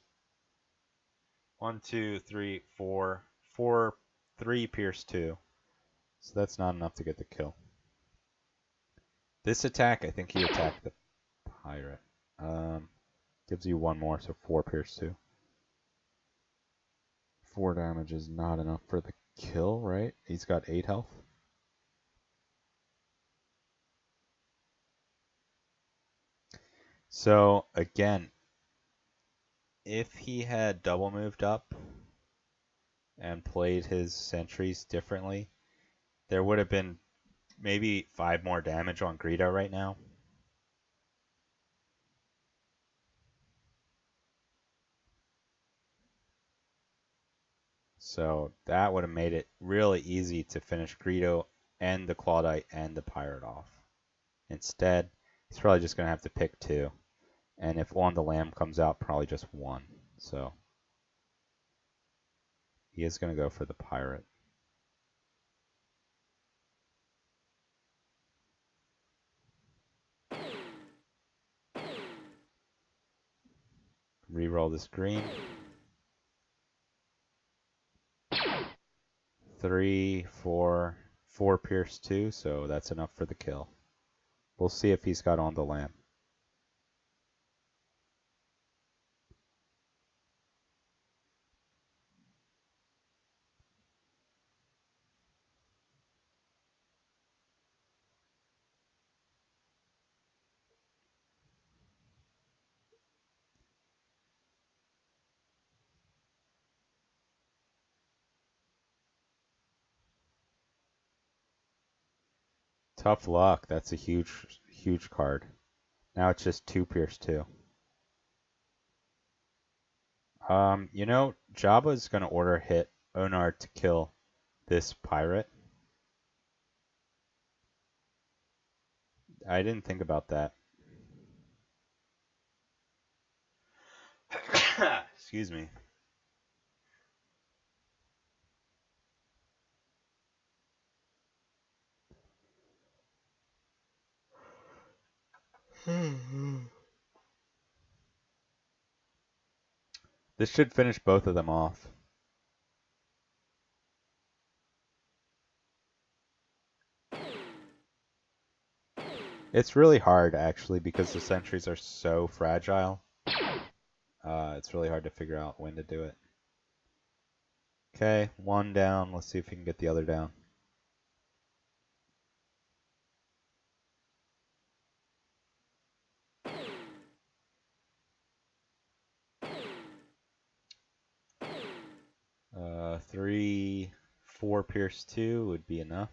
1, 2, 3, 4. 4, 3 pierce 2. So that's not enough to get the kill. This attack, I think he attacked the pirate. Gives you 1 more, so 4 pierce 2. 4 damage is not enough for the kill, right? He's got 8 health. So, again, if he had double moved up and played his sentries differently, there would have been maybe 5 more damage on Greedo right now. So that would have made it really easy to finish Greedo and the Claudite and the pirate off. Instead, he's probably just going to have to pick 2. And if On the Lamb comes out, probably just 1. So he is going to go for the pirate. Reroll this green. 3, 4, 4 pierce 2, so that's enough for the kill. We'll see if he's got On the Lamb. Tough luck. That's a huge, huge card. Now it's just 2 pierce 2. You know, Jabba's going to order hit Onar to kill this pirate. I didn't think about that. Excuse me. This should finish both of them off. It's really hard, actually, because the sentries are so fragile. It's really hard to figure out when to do it. Okay, 1 down. Let's see if we can get the other down. Uh, 3, 4 pierce 2 would be enough.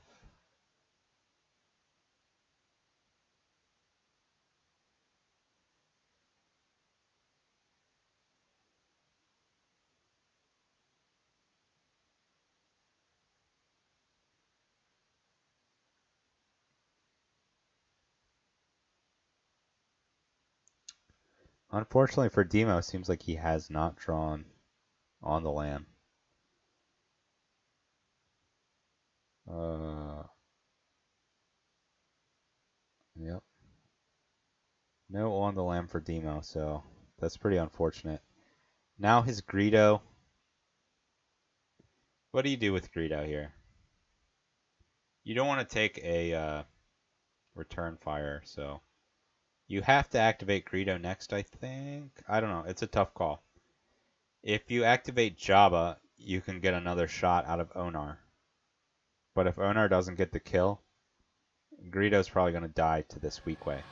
Unfortunately for Demo, it seems like he has not drawn On the Lamb. Yep. No On the Lamb for Demo, so that's pretty unfortunate. Now his Greedo. What do you do with Greedo here? You don't want to take a return fire, so you have to activate Greedo next, I think. I don't know. It's a tough call. If you activate Jabba, you can get another shot out of Onar. But if Onar doesn't get the kill, Greedo's probably going to die to this weak way.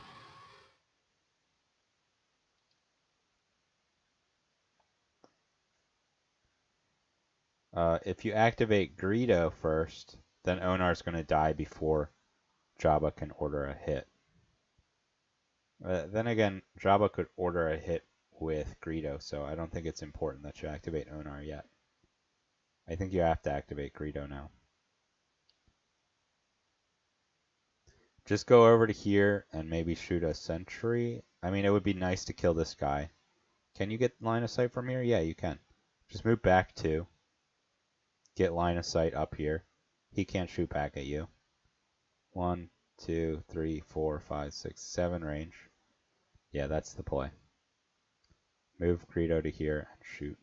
If you activate Greedo first, then Onar's going to die before Jabba can order a hit. Then again, Jabba could order a hit with Greedo, so I don't think it's important that you activate Onar yet. I think you have to activate Greedo now. Just go over to here and maybe shoot a sentry. I mean, it would be nice to kill this guy. Can you get line of sight from here? Yeah, you can. Just move back 2. Get line of sight up here. He can't shoot back at you. 1, 2, 3, 4, 5, 6, 7 range. Yeah, that's the play. Move Greedo to here and shoot.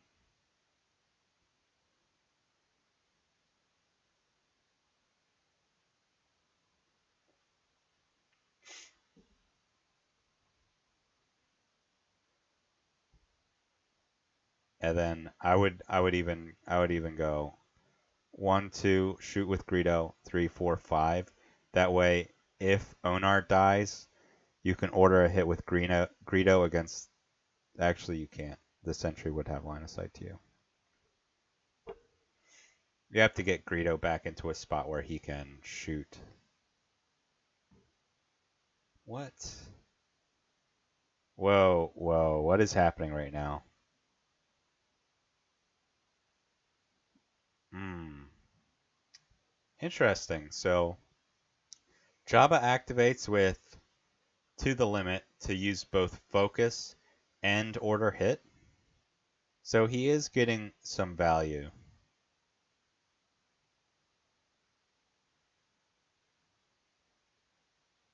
And then I would even go 1, 2, shoot with Greedo, 3, 4, 5. That way, if Onar dies, you can order a hit with Greedo against. Actually, you can't. The sentry would have line of sight to you. You have to get Greedo back into a spot where he can shoot. What? Whoa, whoa, what is happening right now? Interesting. So, Jabba activates with to the limit to use both focus and order hit. So he is getting some value.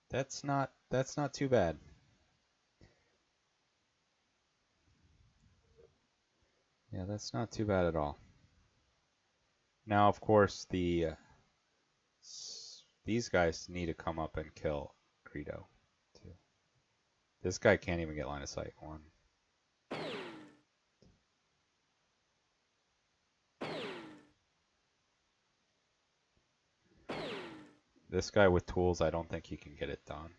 That's not too bad. Yeah, that's not too bad at all. Now, of course, these guys need to come up and kill Greedo, too. This guy can't even get line of sight. 1. This guy with tools, I don't think he can get it done.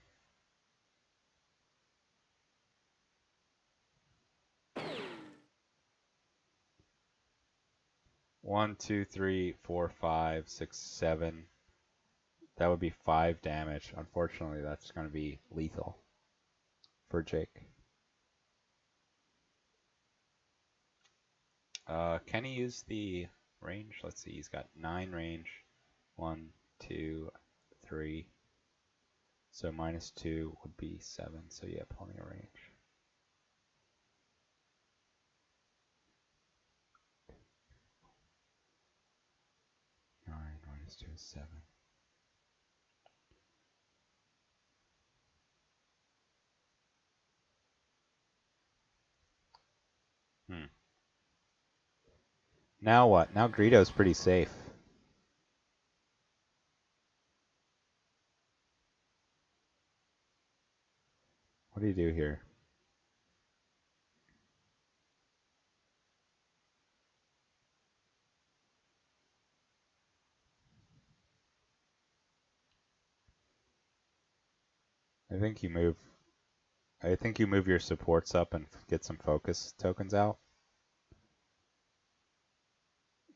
One, 2, 3, 4, 5, 6, 7. That would be 5 damage. Unfortunately, that's going to be lethal for Jake. Can he use the range? Let's see. He's got 9 range. 1, 2, 3. So -2 would be 7. So yeah, plenty of range. -2 is 7. Now what? Now Greedo's pretty safe. What do you do here? I think you move your supports up and get some focus tokens out.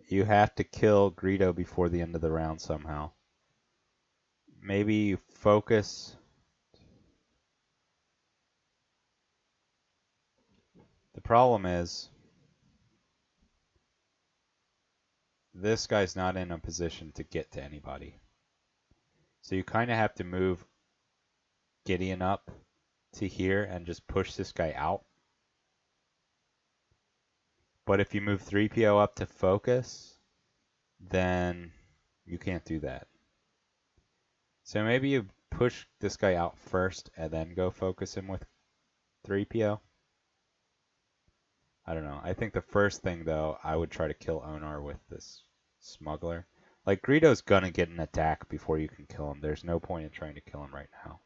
You have to kill Greedo before the end of the round somehow. Maybe you focus. The problem is this guy's not in a position to get to anybody. So you kind of have to move Gideon up to here and just push this guy out. But if you move 3PO up to focus, then you can't do that. So maybe you push this guy out first and then go focus him with 3PO. I don't know. I think the first thing, though, I would try to kill Onar with this smuggler. Like, Greedo's gonna get an attack before you can kill him. There's no point in trying to kill him right now.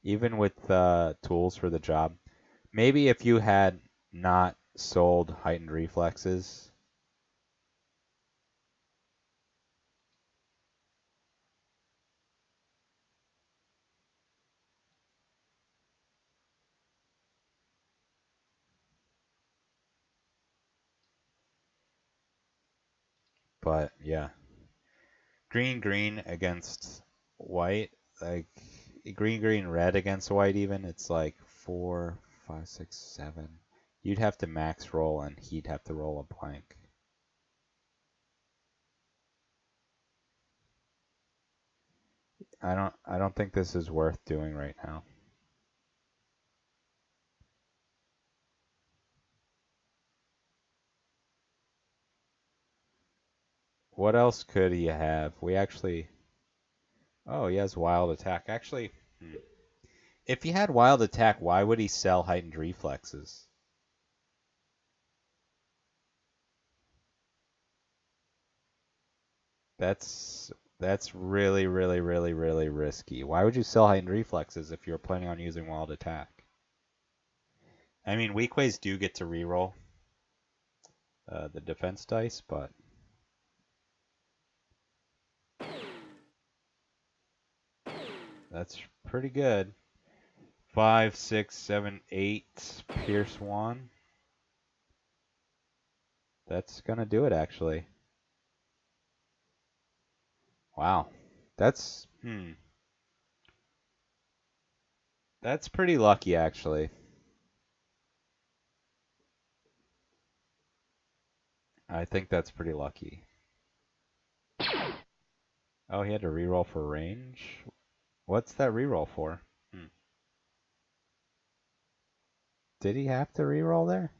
Even with tools for the job. Maybe if you had not sold heightened reflexes. But, yeah. Green against white. Like, green red against white even. It's like 4, 5, 6, 7. You'd have to max roll and he'd have to roll a blank. I don't think this is worth doing right now. What else could he have? We actually... Oh, he has Wild Attack. Actually, if he had Wild Attack, why would he sell Heightened Reflexes? That's really, really, really, really risky. Why would you sell Heightened Reflexes if you're planning on using Wild Attack? I mean, weak ways do get to reroll the defense dice, but... That's pretty good. 5, 6, 7, 8, Pierce 1. That's going to do it, actually. Wow. That's, That's pretty lucky, actually. I think that's pretty lucky. Oh, he had to reroll for range? What's that reroll for? Did he have to reroll there?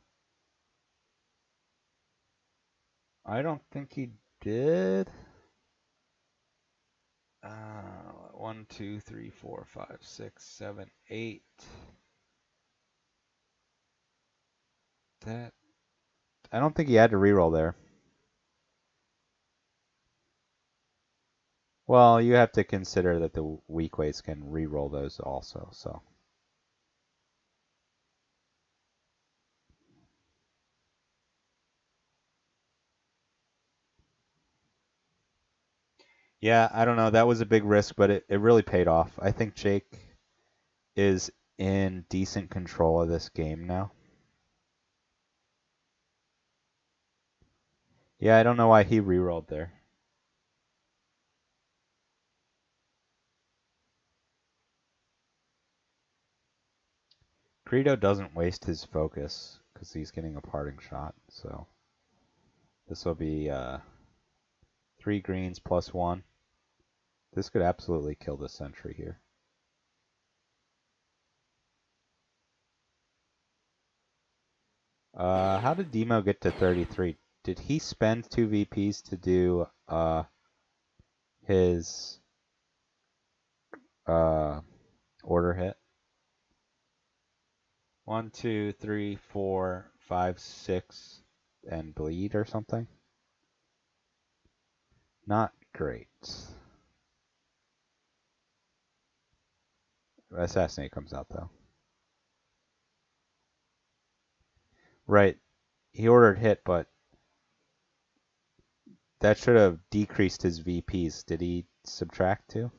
I don't think he did. 1, 2, 3, 4, 5, 6, 7, 8. That... I don't think he had to reroll there. Well, you have to consider that the weak ways can reroll those also, so. Yeah, I don't know. That was a big risk, but it really paid off. I think Jake is in decent control of this game now. Yeah, I don't know why he rerolled there. Credo doesn't waste his focus because he's getting a parting shot, so this will be 3 greens plus 1. This could absolutely kill the sentry here. How did Demo get to 33? Did he spend 2 VPs to do his order hit? 1, 2, 3, 4, 5, 6, and bleed or something? Not great. Assassinate comes out though. Right. He ordered hit, but that should have decreased his VPs. Did he subtract 2?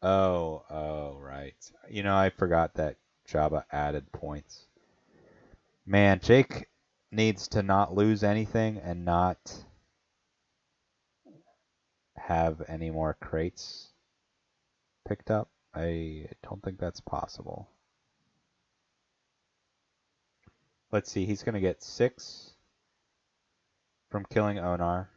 Oh, right. You know, I forgot that Jabba added points. Man, Jake needs to not lose anything and not have any more crates picked up. I don't think that's possible. Let's see, he's going to get 6 from killing Onar.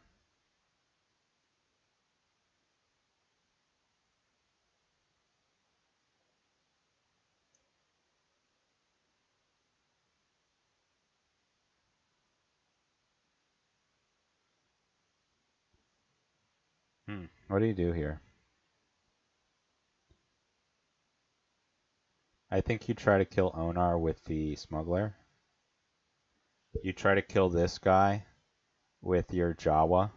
What do you do here? I think you try to kill Onar with the smuggler. You try to kill this guy with your Jawa.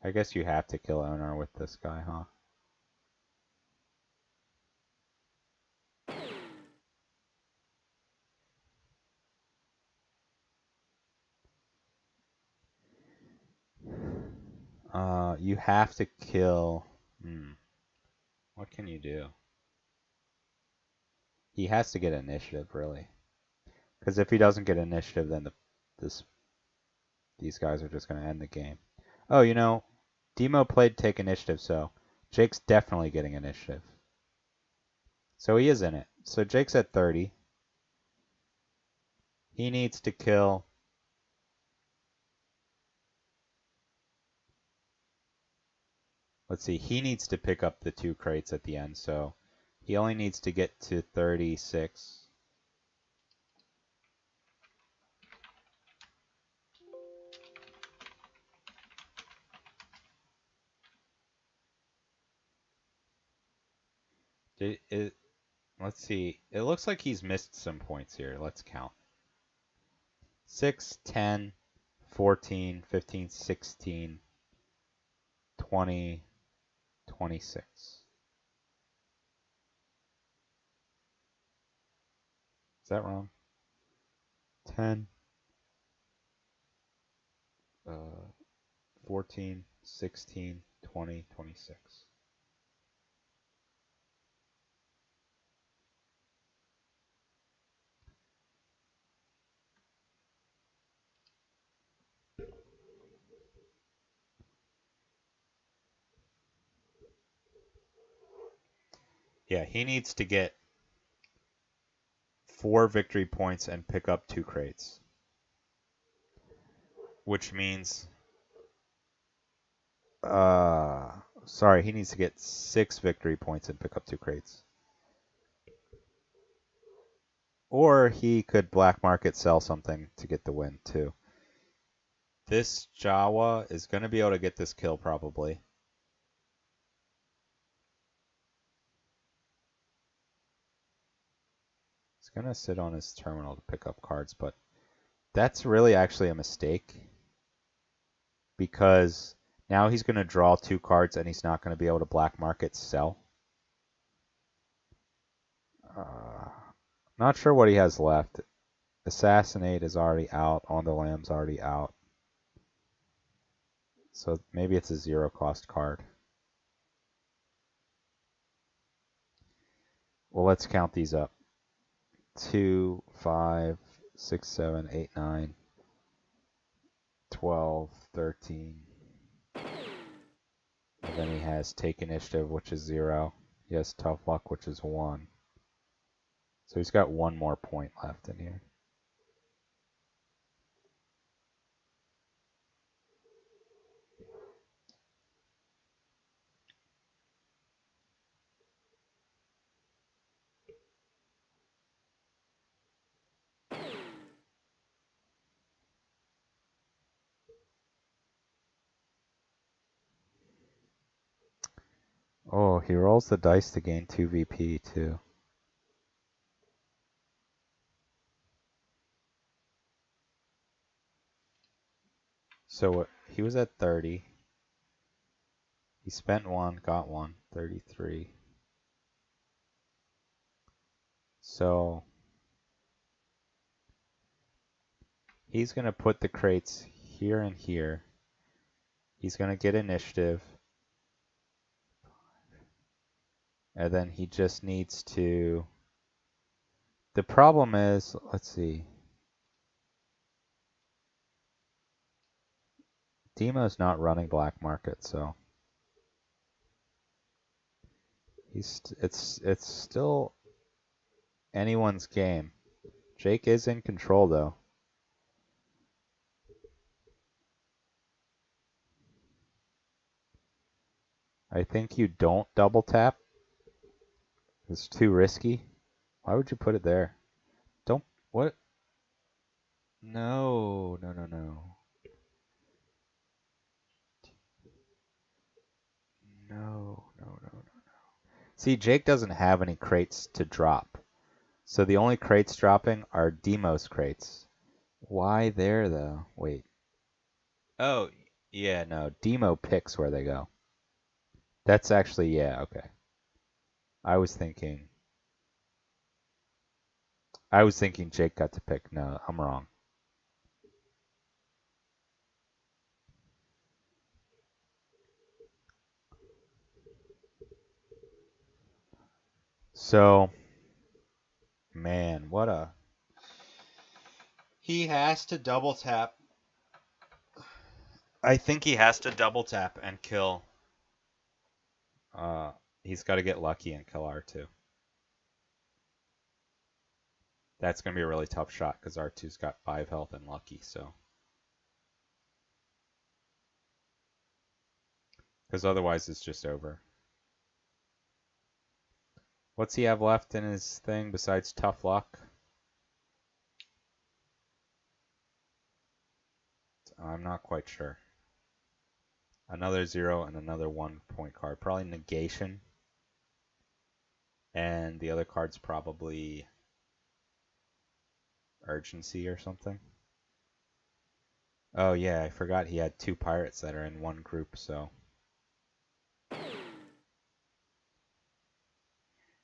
I guess you have to kill Onar with this guy, huh? You have to kill... What can you do? He has to get initiative, really. Because if he doesn't get initiative, then these guys are just going to end the game. Oh, you know, Demo played take initiative, so Jake's definitely getting initiative. So he is in it. So Jake's at 30. He needs to kill... Let's see, he needs to pick up the 2 crates at the end, so he only needs to get to 36. Let's see. It looks like he's missed some points here. Let's count. 6, 10, 14, 15, 16, 20, 26. Is that wrong? 10, 14, 16, 20, 26. Yeah, he needs to get 4 victory points and pick up 2 crates. Which means... sorry, he needs to get 6 victory points and pick up 2 crates. Or he could black market sell something to get the win, too. This Jawa is going to be able to get this kill, probably. He's going to sit on his terminal to pick up cards, but that's really actually a mistake. Because now he's going to draw 2 cards and he's not going to be able to black market sell. Not sure what he has left. Assassinate is already out. On the Lamb's already out. So maybe it's a 0 cost card. Well, let's count these up. 2, 5, 6, 7, 8, 9, 12, 13. And then he has Take Initiative, which is 0. He has Tough Luck, which is 1. So he's got 1 more point left in here. Oh, he rolls the dice to gain 2 VP too. So he was at 30. He spent 1, got 1, 33. So he's going to put the crates here and here. He's going to get initiative. And then he just needs to... The problem is, let's see. Demo's not running black market, so... It's still anyone's game. Jake is in control, though. I think you don't double tap. It's too risky. Why would you put it there? Don't... What? No, no, no, no. No, no, no, no, no. See, Jake doesn't have any crates to drop. So the only crates dropping are Demo's crates. Why there, though? Wait. Oh, yeah, no. Demo picks where they go. That's actually, yeah, okay. I was thinking Jake got to pick. No, I'm wrong. So, man, what a... He has to double tap I think he has to double tap and kill. He's got to get lucky and kill R2. That's going to be a really tough shot because R2's got 5 health and lucky, so. Because otherwise it's just over. What's he have left in his thing besides tough luck? I'm not quite sure. Another 0 and another 1-point card. Probably negation. And the other card's probably urgency or something. Oh yeah, I forgot he had 2 pirates that are in one group, so.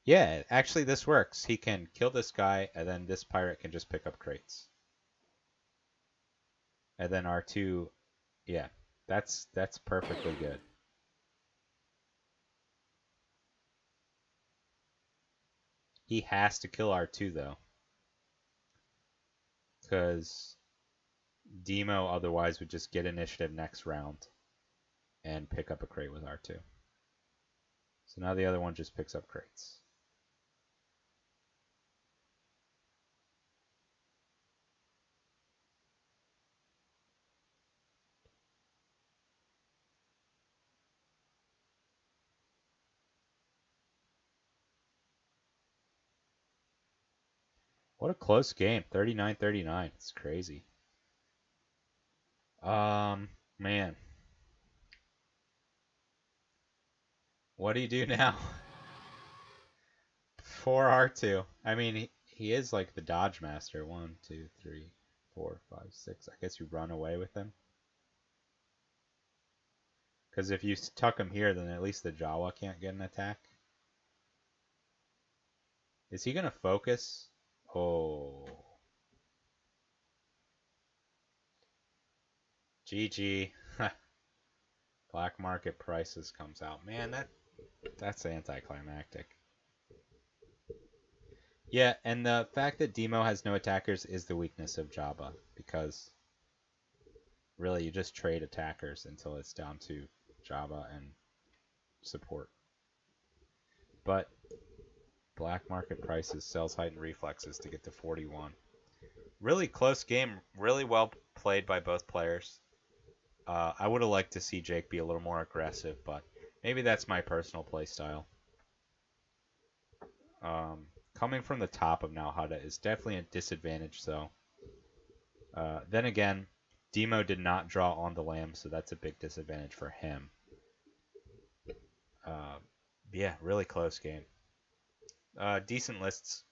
Yeah, actually this works. He can kill this guy, and then this pirate can just pick up crates. And then R2, yeah, that's perfectly good. He has to kill R2 though, because Demo otherwise would just get initiative next round and pick up a crate with R2. So now the other one just picks up crates. What a close game. 39-39. It's crazy. Man. What do you do now? 4 R2. I mean, he is like the dodge master. 1, 2, 3, 4, 5, 6. I guess you run away with him. Because if you tuck him here, then at least the Jawa can't get an attack. Is he going to focus? Oh. GG. Black market prices comes out. Man, that's anticlimactic. Yeah, and the fact that Demo has no attackers is the weakness of Jabba, because really you just trade attackers until it's down to Jabba and support. But black market prices sells heightened reflexes to get to 41. Really close game, really well played by both players. I would have liked to see Jake be a little more aggressive, but maybe that's my personal play style. Coming from the top of Nalhada is definitely a disadvantage, though. Then again, Demo did not draw on the lamb, so that's a big disadvantage for him. Yeah, really close game. Decent lists,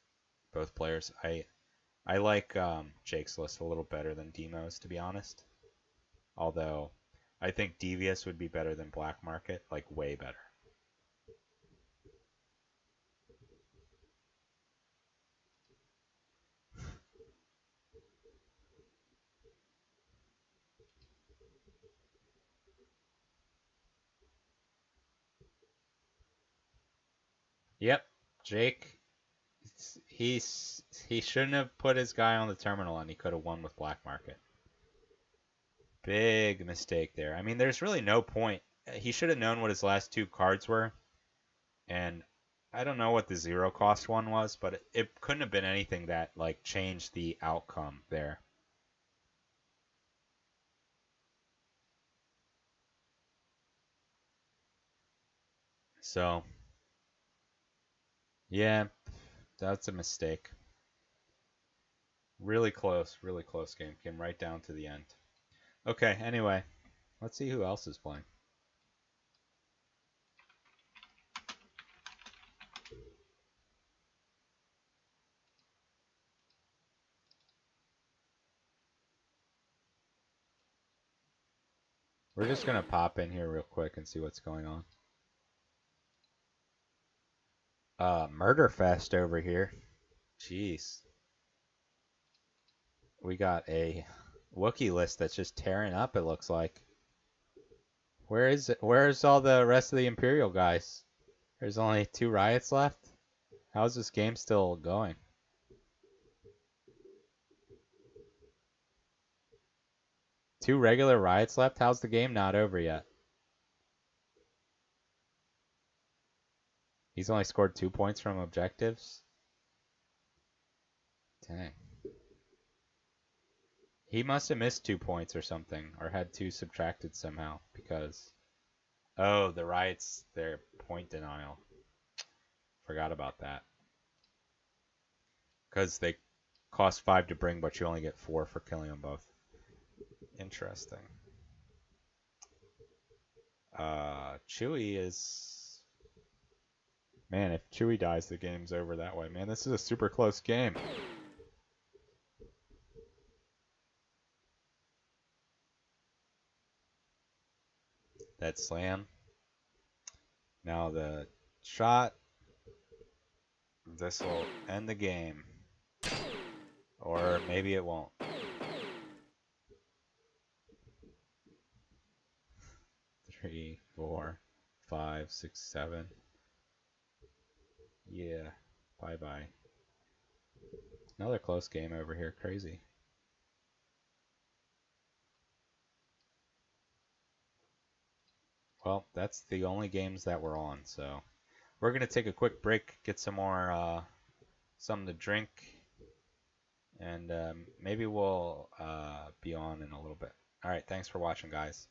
both players. I like Jake's list a little better than Demo's, to be honest. Although, I think Devious would be better than Black Market, like way better. Yep, Jake. He shouldn't have put his guy on the terminal, and he could have won with Black Market. Big mistake there. I mean, there's really no point. He should have known what his last 2 cards were, and I don't know what the 0 cost one was, but it couldn't have been anything that like changed the outcome there. So, yeah, that's a mistake. Really close game. Came right down to the end. Okay, anyway, let's see who else is playing. We're just going to pop in here real quick and see what's going on. Murder Fest over here. Jeez. We got a Wookiee list that's just tearing up, it looks like. Where is it? Where's all the rest of the Imperial guys? There's only 2 riots left? How's this game still going? 2 regular riots left? How's the game not over yet? He's only scored 2 points from objectives? Dang. He must have missed 2 points or something, or had 2 subtracted somehow, because... Oh, the riots, they're point denial. Forgot about that. Because they cost 5 to bring, but you only get 4 for killing them both. Interesting. Chewie is... Man, if Chewie dies, the game's over that way. Man, this is a super close game. That slam. Now the shot. This will end the game. Or maybe it won't. Three, 4, 5, 6, 7. Yeah. Bye-bye. Another close game over here. Crazy. Well, that's the only games that we're on, so we're going to take a quick break, get some more, something to drink, and maybe we'll be on in a little bit. All right, thanks for watching, guys.